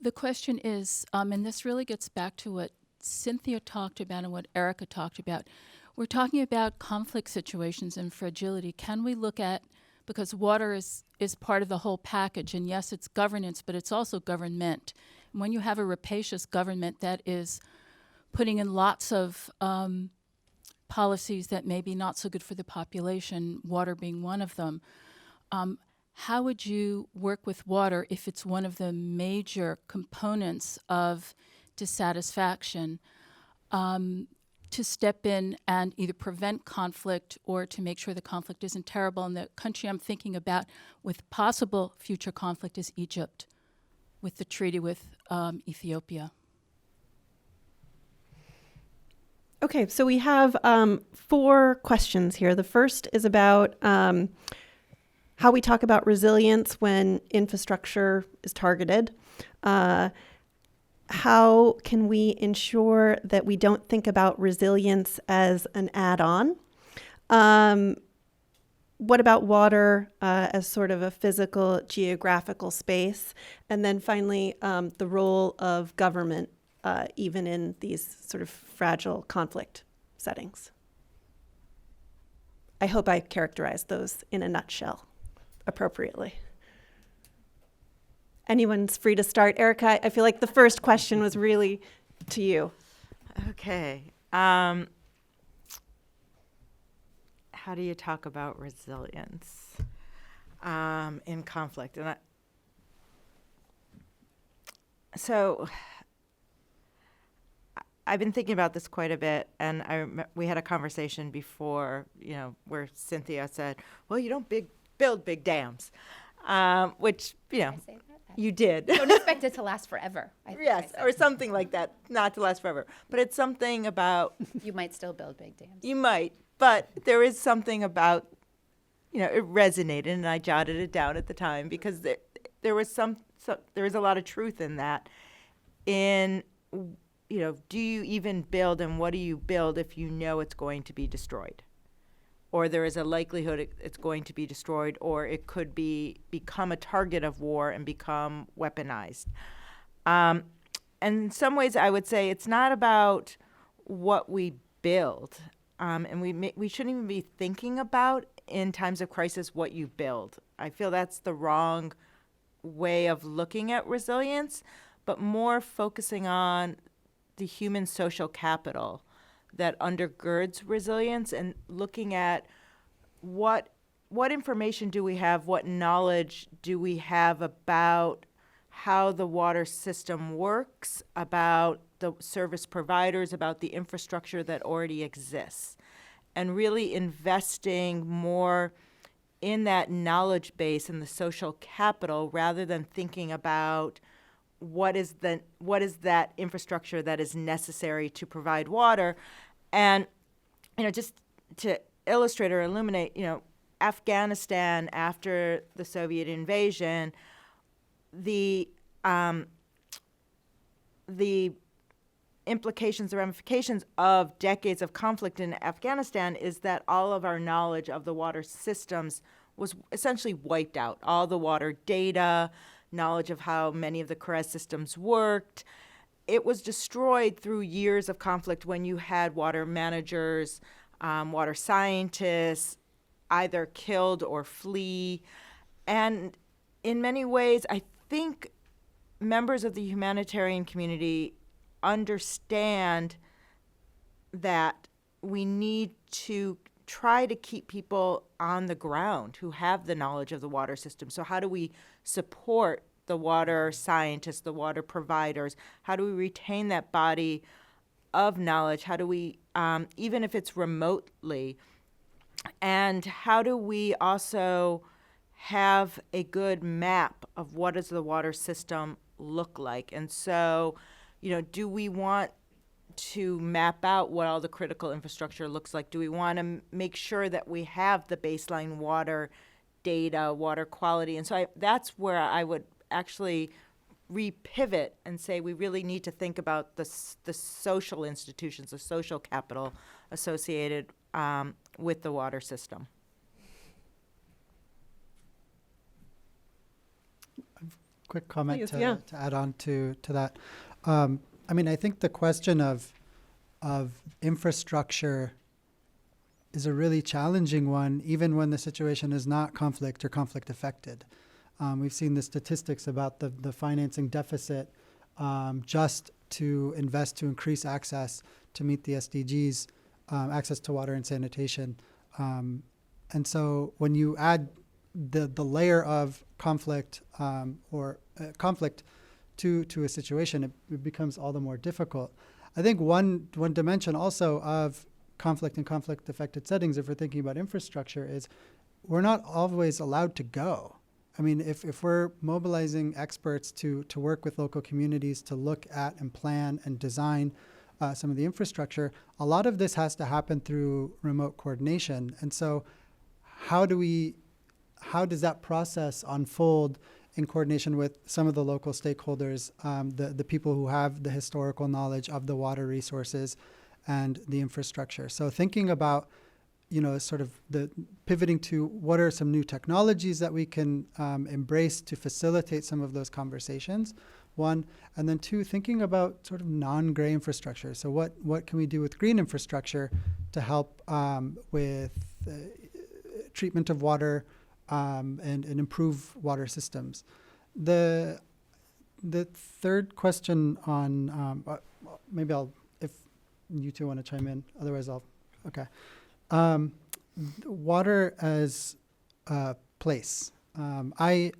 S13: The question is, and this really gets back to what Cynthia talked about and what Erica talked about. We're talking about conflict situations and fragility. Can we look at, because water is part of the whole package, and yes, it's governance, but it's also government. And when you have a rapacious government that is putting in lots of policies that may be not so good for the population, water being one of them, how would you work with water if it's one of the major components of dissatisfaction to step in and either prevent conflict or to make sure the conflict isn't terrible? And the country I'm thinking about with possible future conflict is Egypt, with the treaty with Ethiopia.
S2: Okay, so we have 4 questions here. The first is about how we talk about resilience when infrastructure is targeted. How can we ensure that we don't think about resilience as an add-on? what about water as sort of a physical, geographical space? And then finally, the role of government, even in these sort of fragile conflict settings. I hope I characterized those in a nutshell appropriately. Anyone's free to start. Erica, I feel like the first question was really to you.
S7: Okay. How do you talk about resilience in conflict? And I've been thinking about this quite a bit, and we had a conversation before, where Cynthia said, "Well, you don't build big dams," which
S3: Did I say that?
S7: you did.
S3: Don't expect it to last forever. I think I
S7: Yes,
S3: said.
S7: or something like that, not to last forever. But it's something about
S3: You might still build big dams.
S7: you might, but there is something about, it resonated, and I jotted it down at the time because there was there was a lot of truth in that. Do you even build, and what do you build if you know it's going to be destroyed? Or there is a likelihood it's going to be destroyed, or it could become a target of war and become weaponized. And in some ways, I would say it's not about what we build. And we shouldn't even be thinking about, in times of crisis, what you build. I feel that's the wrong way of looking at resilience, but more focusing on the human social capital that undergirds resilience, and looking at what information do we have, what knowledge do we have about how the water system works, about the service providers, about the infrastructure that already exists, and really investing more in that knowledge base and the social capital, rather than thinking about what is that infrastructure that is necessary to provide water. And just to illustrate or illuminate, Afghanistan after the Soviet invasion, the implications, the ramifications of decades of conflict in Afghanistan is that all of our knowledge of the water systems was essentially wiped out. All the water data, knowledge of how many of the CARES systems worked, it was destroyed through years of conflict when you had water managers, water scientists either killed or flee. And in many ways, I think members of the humanitarian community understand that we need to try to keep people on the ground who have the knowledge of the water system. So how do we support the water scientists, the water providers? How do we retain that body of knowledge? How do we, even if it's remotely, and how do we also have a good map of what does the water system look like? And so, do we want to map out what all the critical infrastructure looks like? Do we want to make sure that we have the baseline water data, water quality? And so that's where I would actually repivot and say we really need to think about the social institutions, the social capital associated with the water system.
S6: Quick comment
S2: Please,
S6: to,
S2: yeah.
S6: to add on to that. I think the question of infrastructure is a really challenging one, even when the situation is not conflict or conflict affected. We've seen the statistics about the financing deficit just to invest to increase access to meet the SDGs, access to water and sanitation. And so when you add the layer of conflict conflict to a situation, it becomes all the more difficult. I think one dimension also of conflict and conflict affected settings, if we're thinking about infrastructure, is we're not always allowed to go. I mean, if we're mobilizing experts to work with local communities to look at and plan and design some of the infrastructure, a lot of this has to happen through remote coordination. And so how does that process unfold in coordination with some of the local stakeholders, the people who have the historical knowledge of the water resources and the infrastructure? So thinking about sort of the pivoting to what are some new technologies that we can embrace to facilitate some of those conversations, one. And then two, thinking about sort of non-gray infrastructure. So what can we do with green infrastructure to help with treatment of water and improve water systems? The third question on, maybe if you two want to chime in, otherwise okay. Water as a place. I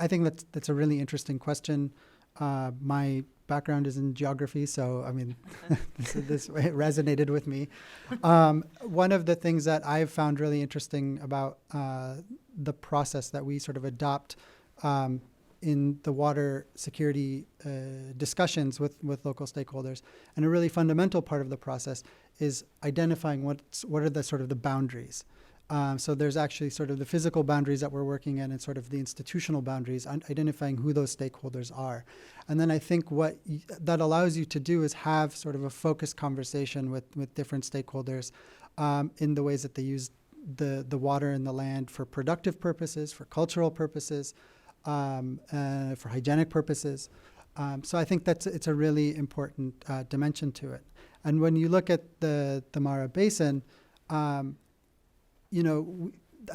S6: think that's a really interesting question. My background is in geography, so I mean, this resonated with me. One of the things that I've found really interesting about the process that we sort of adopt in the water security discussions with local stakeholders, and a really fundamental part of the process is identifying what are the sort of the boundaries. So there's actually sort of the physical boundaries that we're working in and sort of the institutional boundaries, identifying who those stakeholders are. And then I think what that allows you to do is have sort of a focused conversation with different stakeholders in the ways that they use the water and the land for productive purposes, for cultural purposes, for hygienic purposes. So I think it's a really important dimension to it. And when you look at the Mara Basin, I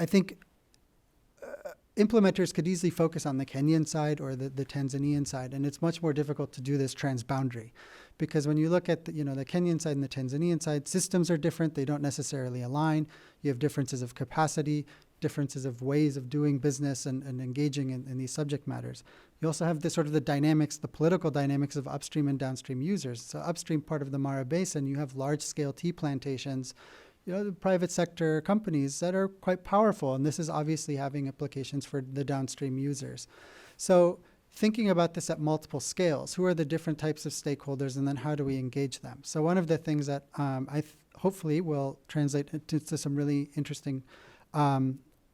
S6: think implementers could easily focus on the Kenyan side or the Tanzanian side, and it's much more difficult to do this transboundary. Because when you look at the Kenyan side and the Tanzanian side, systems are different. They don't necessarily align. You have differences of capacity, differences of ways of doing business and engaging in these subject matters. You also have the dynamics, the political dynamics of upstream and downstream users. So upstream part of the Mara Basin, you have large-scale tea plantations, the private sector companies that are quite powerful, and this is obviously having implications for the downstream users. So thinking about this at multiple scales, who are the different types of stakeholders, and then how do we engage them? So one of the things that hopefully will translate into some really interesting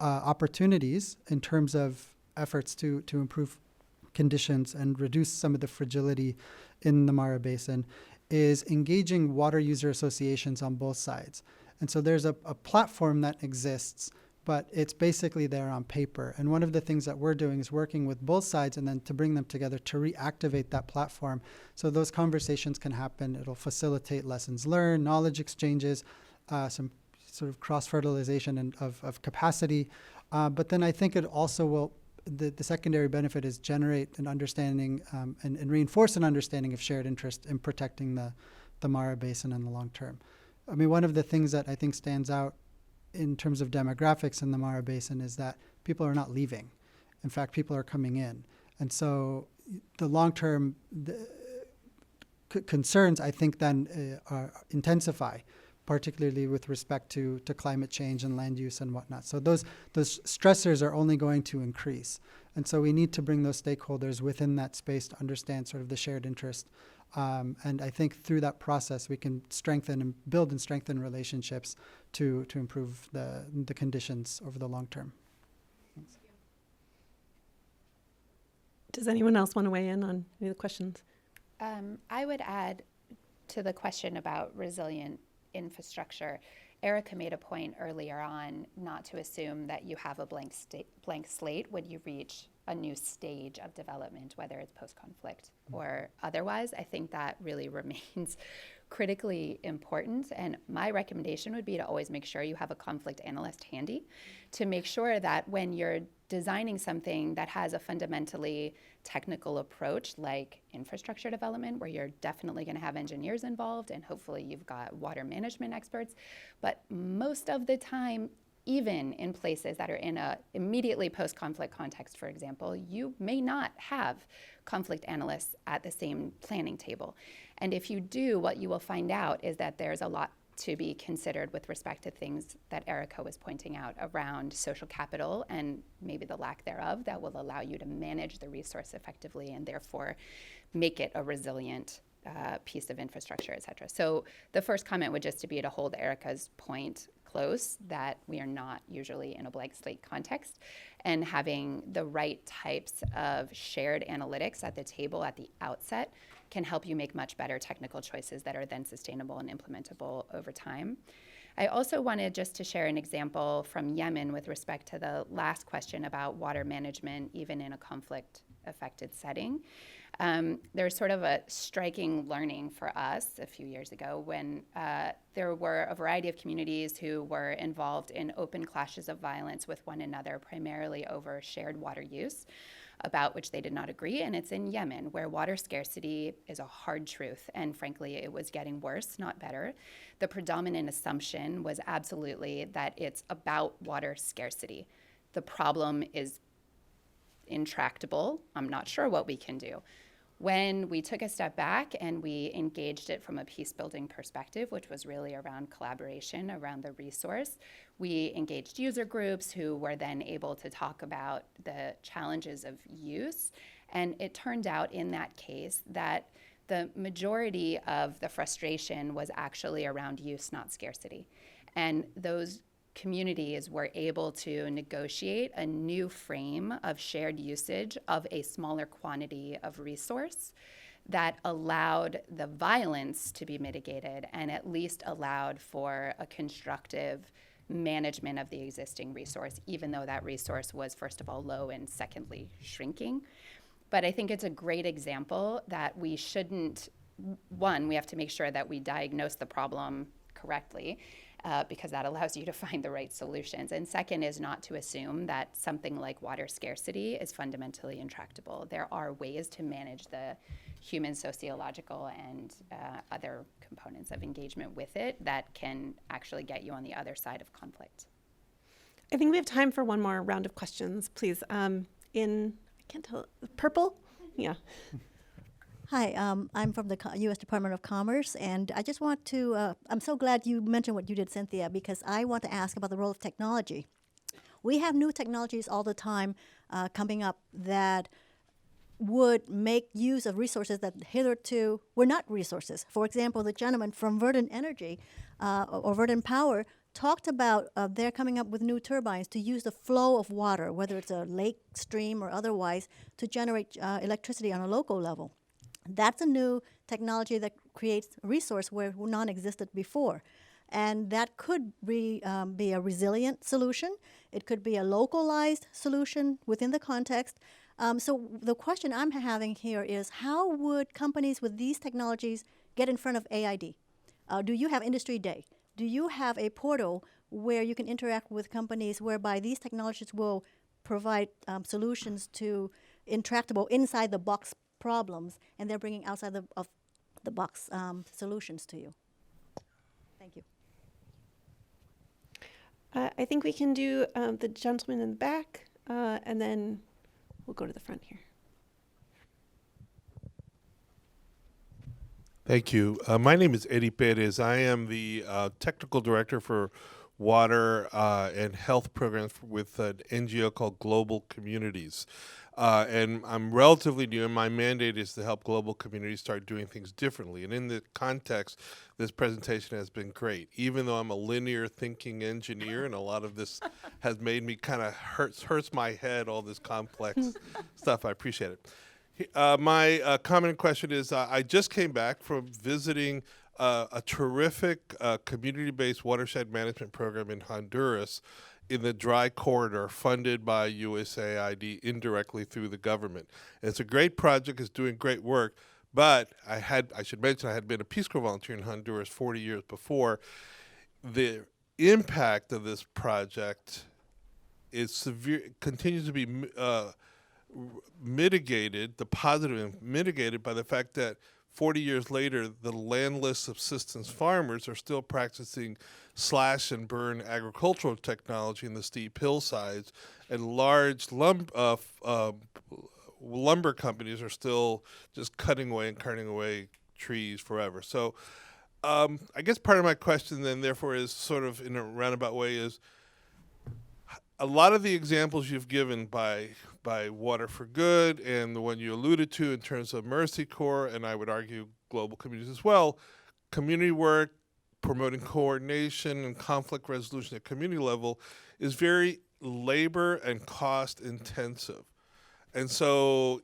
S6: opportunities in terms of efforts to improve conditions and reduce some of the fragility in the Mara Basin is engaging water user associations on both sides. And so there's a platform that exists, but it's basically there on paper. And one of the things that we're doing is working with both sides and then to bring them together to reactivate that platform so those conversations can happen. It'll facilitate lessons learned, knowledge exchanges, some sort of cross-fertilization of capacity. But then I think it also will, the secondary benefit is generate an understanding and reinforce an understanding of shared interest in protecting the Mara Basin in the long term. I mean, one of the things that I think stands out in terms of demographics in the Mara Basin is that people are not leaving. In fact, people are coming in. And so the long-term concerns, I think, then intensify, particularly with respect to climate change and land use and whatnot. So those stressors are only going to increase. And so we need to bring those stakeholders within that space to understand sort of the shared interest. And I think through that process, we can strengthen and build and strengthen relationships to improve the conditions over the long term. Thanks.
S2: Does anyone else want to weigh in on any of the questions?
S3: I would add to the question about resilient infrastructure. Erica made a point earlier on not to assume that you have a blank slate when you reach a new stage of development, whether it's post-conflict or otherwise. I think that really remains critically important. And my recommendation would be to always make sure you have a conflict analyst handy to make sure that when you're designing something that has a fundamentally technical approach like infrastructure development, where you're definitely going to have engineers involved and hopefully you've got water management experts, but most of the time, even in places that are in a immediately post-conflict context, for example, you may not have conflict analysts at the same planning table. And if you do, what you will find out is that there's a lot to be considered with respect to things that Erica was pointing out around social capital and maybe the lack thereof that will allow you to manage the resource effectively and therefore make it a resilient piece of infrastructure, et cetera. So the first comment would just to be to hold Erica's point close, that we are not usually in a blank slate context, and having the right types of shared analytics at the table at the outset can help you make much better technical choices that are then sustainable and implementable over time. I also wanted just to share an example from Yemen with respect to the last question about water management, even in a conflict-affected setting. There's sort of a striking learning for us a few years ago when there were a variety of communities who were involved in open clashes of violence with one another, primarily over shared water use, about which they did not agree. And it's in Yemen, where water scarcity is a hard truth. And frankly, it was getting worse, not better. The predominant assumption was absolutely that it's about water scarcity. The problem is intractable. I'm not sure what we can do. When we took a step back and we engaged it from a peace-building perspective, which was really around collaboration around the resource, we engaged user groups who were then able to talk about the challenges of use. And it turned out in that case that the majority of the frustration was actually around use, not scarcity. And those communities were able to negotiate a new frame of shared usage of a smaller quantity of resource that allowed the violence to be mitigated and at least allowed for a constructive management of the existing resource, even though that resource was, first of all, low and secondly, shrinking. But I think it's a great example that we shouldn't, one, we have to make sure that we diagnose the problem correctly, because that allows you to find the right solutions. And second is not to assume that something like water scarcity is fundamentally intractable. There are ways to manage the human, sociological, and other components of engagement with it that can actually get you on the other side of conflict.
S2: I think we have time for one more round of questions, please. I can't tell, purple? Yeah.
S14: Hi, I'm from the U.S. Department of Commerce, and I just want to, I'm so glad you mentioned what you did, Cynthia, because I want to ask about the role of technology. We have new technologies all the time coming up that would make use of resources that hitherto were not resources. For example, the gentleman from Verdant Energy or Verdant Power talked about they're coming up with new turbines to use the flow of water, whether it's a lake, stream, or otherwise, to generate electricity on a local level. That's a new technology that creates a resource where none existed before. And that could be a resilient solution. It could be a localized solution within the context. So the question I'm having here is, how would companies with these technologies get in front of AID? Do you have Industry Day? Do you have a portal where you can interact with companies whereby these technologies will provide solutions to intractable, inside-the-box problems, and they're bringing outside of the box solutions to you? Thank you.
S2: I think we can do the gentleman in the back, and then we'll go to the front here.
S15: Thank you. My name is Eddie Perez. I am the technical director for water and health programs with an NGO called Global Communities. And I'm relatively new, and my mandate is to help global communities start doing things differently. And in the context, this presentation has been great. Even though I'm a linear thinking engineer, and a lot of this has made me kind of hurts my head, all this complex stuff, I appreciate it. My comment and question is, I just came back from visiting a terrific community-based watershed management program in Honduras in the dry corridor funded by USAID indirectly through the government. And it's a great project, it's doing great work, but I should mention I had been a Peace Corps volunteer in Honduras 40 years before. The impact of this project is severe, continues to be mitigated, the positive mitigated by the fact that 40 years later, the landless subsistence farmers are still practicing slash and burn agricultural technology in the steep hillsides, and large lumber companies are still just cutting away trees forever. So I guess part of my question then, therefore, is sort of in a roundabout way is, a lot of the examples you've given by Water for Good and the one you alluded to in terms of Mercy Corps, and I would argue global communities as well, community work, promoting coordination and conflict resolution at community level is very labor and cost intensive. And so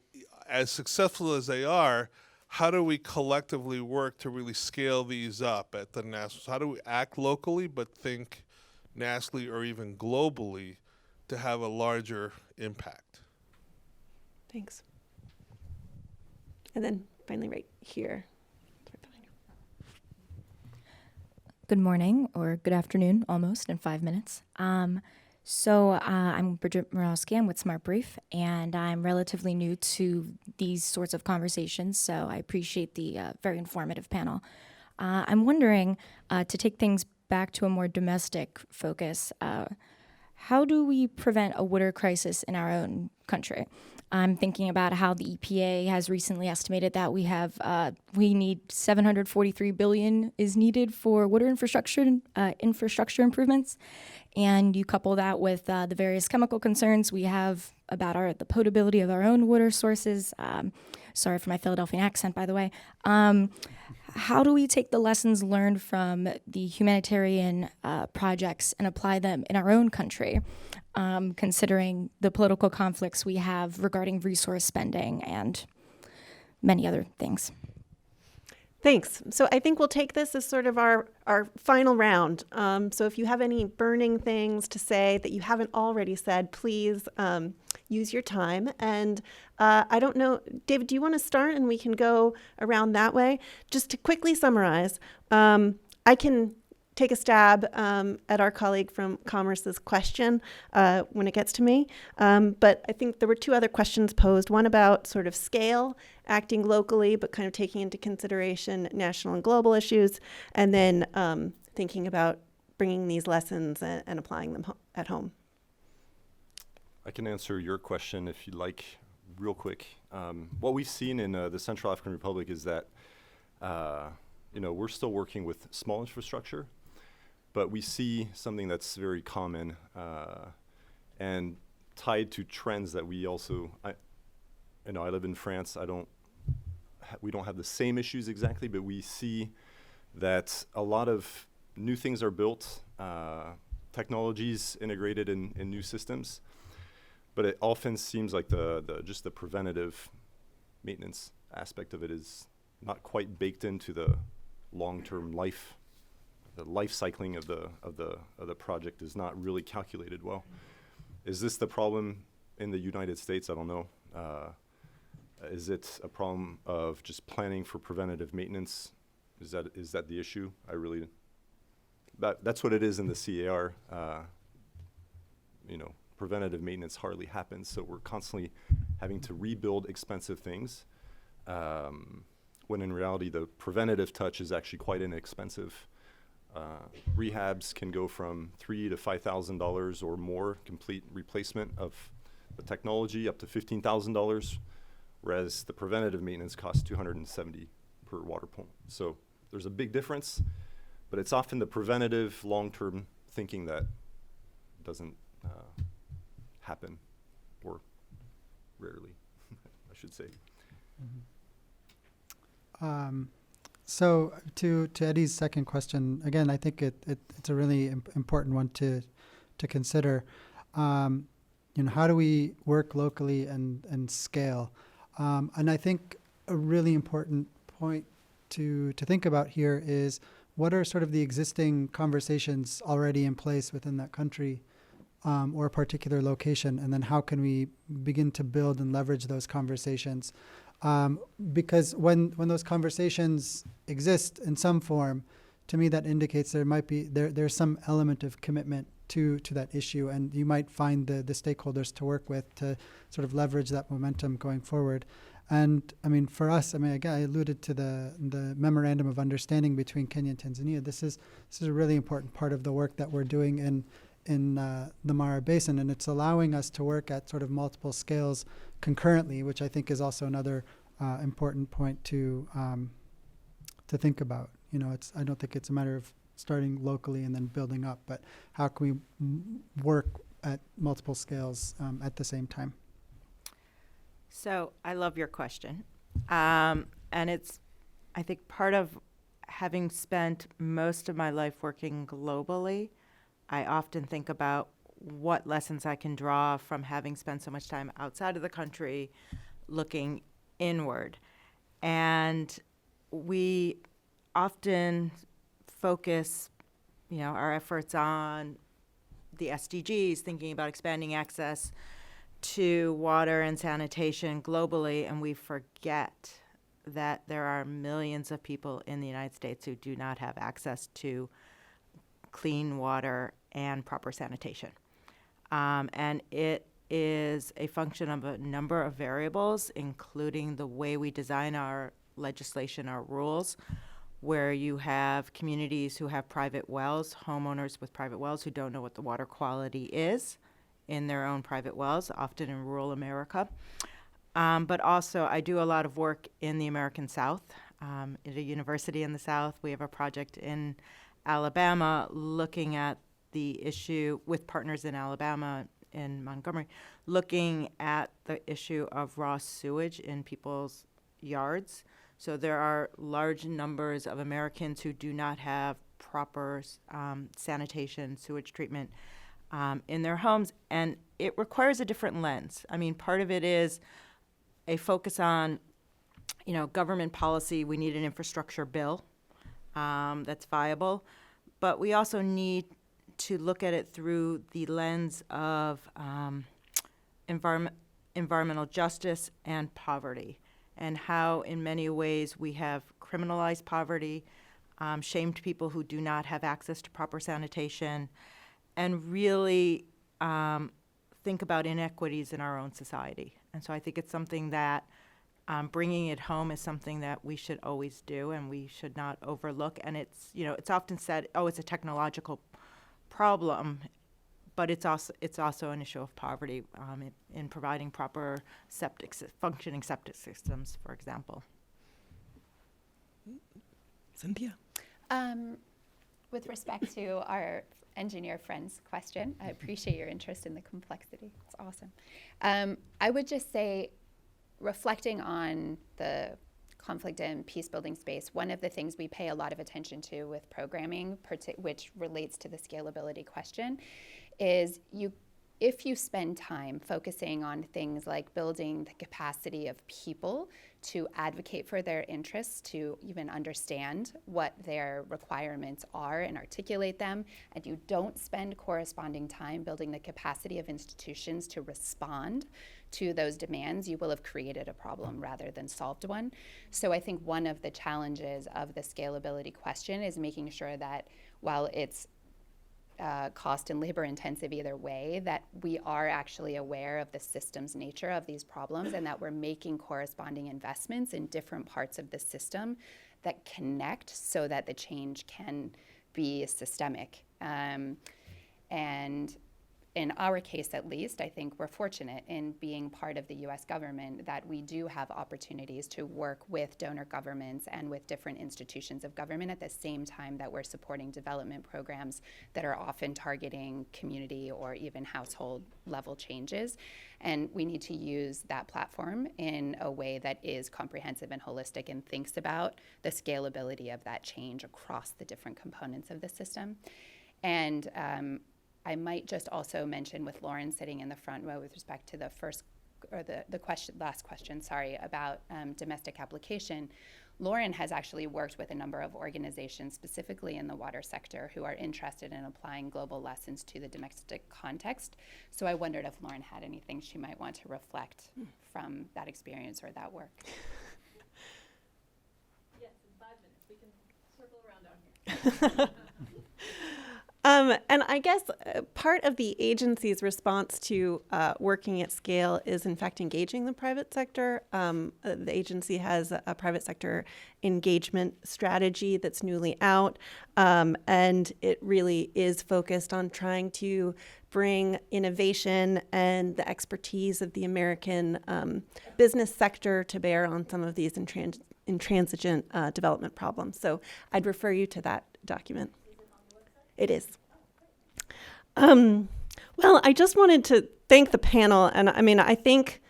S15: as successful as they are, how do we collectively work to really scale these up at the national? How do we act locally but think nationally or even globally to have a larger impact?
S2: Thanks. And then finally right here.
S16: Good morning, or good afternoon, almost, in 5 minutes. I'm Bridget Morowski. I'm with Smart Brief, and I'm relatively new to these sorts of conversations, so I appreciate the very informative panel. I'm wondering, to take things back to a more domestic focus, how do we prevent a water crisis in our own country? I'm thinking about how the EPA has recently estimated that we need 743 billion is needed for water infrastructure improvements, and you couple that with the various chemical concerns we have about the potability of our own water sources. Sorry for my Philadelphian accent, by the way. How do we take the lessons learned from the humanitarian projects and apply them in our own country, considering the political conflicts we have regarding resource spending and many other things?
S2: Thanks. So I think we'll take this as sort of our final round. So if you have any burning things to say that you haven't already said, please use your time. And I don't know, David, do you want to start and we can go around that way? Just to quickly summarize, I can take a stab at our colleague from Commerce's question when it gets to me. But I think there were two other questions posed, one about sort of scale, acting locally, but kind of taking into consideration national and global issues, and then thinking about bringing these lessons and applying them at home.
S5: I can answer your question if you'd like, real quick. What we've seen in the Central African Republic is that we're still working with small infrastructure, but we see something that's very common and tied to trends that we also, I live in France. We don't have the same issues exactly, but we see that a lot of new things are built, technologies integrated in new systems, but it often seems like just the preventative maintenance aspect of it is not quite baked into the long-term life. The life cycling of the project is not really calculated well. Is this the problem in the United States? I don't know. Is it a problem of just planning for preventative maintenance? Is that the issue? That's what it is in the CAR. Preventative maintenance hardly happens, so we're constantly having to rebuild expensive things, when in reality the preventative touch is actually quite inexpensive. Rehabs can go from $3,000 to $5,000 or more, complete replacement of the technology, up to $15,000, whereas the preventative maintenance costs $270 per water pump. So there's a big difference, but it's often the preventative long-term thinking that doesn't happen, or rarely, I should say.
S6: Mm-hmm. So to Eddie's second question, again, I think it's a really important one to consider. How do we work locally and scale? And I think a really important point to think about here is what are sort of the existing conversations already in place within that country or a particular location, and then how can we begin to build and leverage those conversations? Because when those conversations exist in some form, to me that indicates there's some element of commitment to that issue, and you might find the stakeholders to work with to sort of leverage that momentum going forward. And I mean, for us, again, I alluded to the memorandum of understanding between Kenya and Tanzania. This is a really important part of the work that we're doing in the Mara Basin, and it's allowing us to work at sort of multiple scales concurrently, which I think is also another important point to think about. I don't think it's a matter of starting locally and then building up, but how can we work at multiple scales at the same time?
S7: So I love your question. And it's, I think, part of having spent most of my life working globally, I often think about what lessons I can draw from having spent so much time outside of the country looking inward. And we often focus, our efforts on the SDGs, thinking about expanding access to water and sanitation globally, and we forget that there are millions of people in the United States who do not have access to clean water and proper sanitation. And it is a function of a number of variables, including the way we design our legislation, our rules, where you have communities who have private wells, homeowners with private wells who don't know what the water quality is in their own private wells, often in rural America. But also, I do a lot of work in the American South. At a university in the South, we have a project in Alabama looking at the issue with partners in Alabama, in Montgomery, looking at the issue of raw sewage in people's yards. So there are large numbers of Americans who do not have proper sanitation, sewage treatment in their homes, and it requires a different lens. I mean, part of it is a focus on, government policy. We need an infrastructure bill that's viable, but we also need to look at it through the lens of environmental justice and poverty, and how in many ways we have criminalized poverty, shamed people who do not have access to proper sanitation, and really think about inequities in our own society. And so I think it's something that bringing it home is something that we should always do and we should not overlook. And it's, it's often said, oh, it's a technological problem, but it's also an issue of poverty in providing proper functioning septic systems, for example.
S2: Cynthia?
S3: With respect to our engineer friend's question, I appreciate your interest in the complexity. It's awesome. I would just say, reflecting on the conflict and peace building space, one of the things we pay a lot of attention to with programming, which relates to the scalability question, is if you spend time focusing on things like building the capacity of people to advocate for their interests, to even understand what their requirements are and articulate them, and you don't spend corresponding time building the capacity of institutions to respond to those demands, you will have created a problem rather than solved one. So I think one of the challenges of the scalability question is making sure that while it's cost and labor intensive either way, that we are actually aware of the systems nature of these problems and that we're making corresponding investments in different parts of the system that connect so that the change can be systemic. And in our case, at least, I think we're fortunate in being part of the US government that we do have opportunities to work with donor governments and with different institutions of government at the same time that we're supporting development programs that are often targeting community or even household level changes. And we need to use that platform in a way that is comprehensive and holistic and thinks about the scalability of that change across the different components of the system. And I might just also mention, with Lauren sitting in the front row with respect to the last question, about domestic application, Lauren has actually worked with a number of organizations, specifically in the water sector, who are interested in applying global lessons to the domestic context. So I wondered if Lauren had anything she might want to reflect from that experience or that work.
S1: Yes, in 5 minutes. We can circle around down here.
S2: And I guess part of the agency's response to working at scale is, in fact, engaging the private sector. The agency has a private sector engagement strategy that's newly out, and it really is focused on trying to bring innovation and the expertise of the American business sector to bear on some of these intransigent development problems. So I'd refer you to that document. It is. Well, I just wanted to thank the panel. And I mean, I think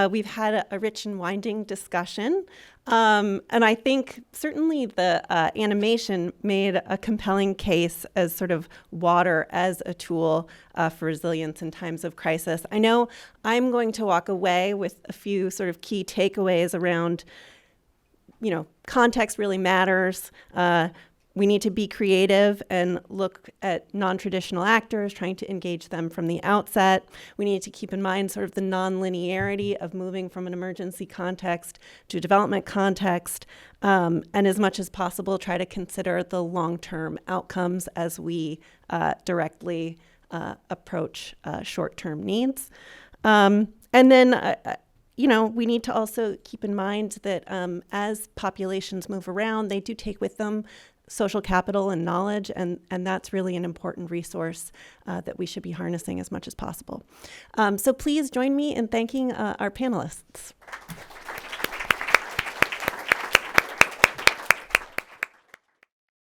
S2: we've had a rich and winding discussion. And I think certainly the animation made a compelling case as sort of water as a tool for resilience in times of crisis. I know I'm going to walk away with a few sort of key takeaways around context really matters. We need to be creative and look at non-traditional actors, trying to engage them from the outset. We need to keep in mind sort of the non-linearity of moving from an emergency context to a development context, and as much as possible, try to consider the long-term outcomes as we directly approach short-term needs. And then we need to also keep in mind that as populations move around, they do take with them social capital and knowledge, and that's really an important resource that we should be harnessing as much as possible. So please join me in thanking our panelists.